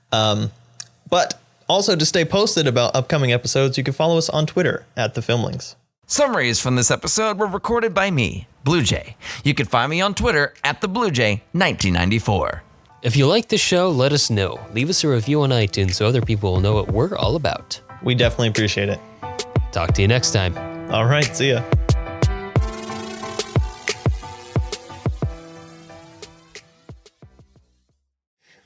But also, to stay posted about upcoming episodes, you can follow us on Twitter at The Filmlings. Summaries from this episode were recorded by me, Blue Jay. You can find me on Twitter at TheBlueJay1994. If you like this show, let us know. Leave us a review on iTunes so other people will know what we're all about. We definitely appreciate it. Talk to you next time. All right, see ya.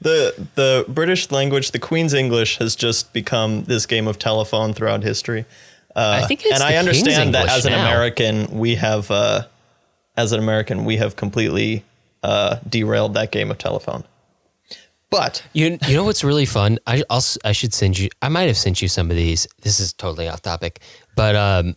The British language, the Queen's English, has just become this game of telephone throughout history. I think it's and I understand that as an American, we have completely derailed that game of telephone. But you know what's really fun? I should send you. I might have sent you some of these. This is totally off topic, but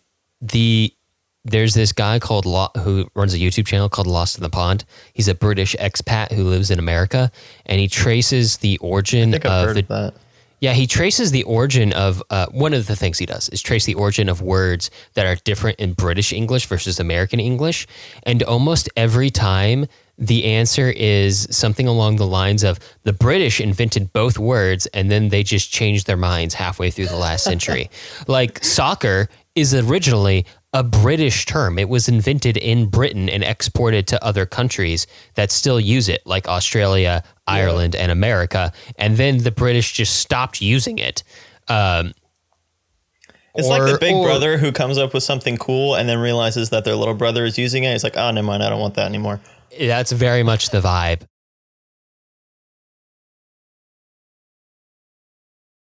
there's this guy who runs a YouTube channel called Lost in the Pond. He's a British expat who lives in America, and he traces the origin I think I've heard of that. Yeah, he traces the origin of one of the things he does is trace the origin of words that are different in British English versus American English, and almost every time the answer is something along the lines of the British invented both words and then they just changed their minds halfway through the last century. Like soccer is originally a British term. It was invented in Britain and exported to other countries that still use it, like Australia, Ireland, and America. And then the British just stopped using it. It's like the big brother who comes up with something cool and then realizes that their little brother is using it. He's like, oh, never mind. I don't want that anymore. That's very much the vibe.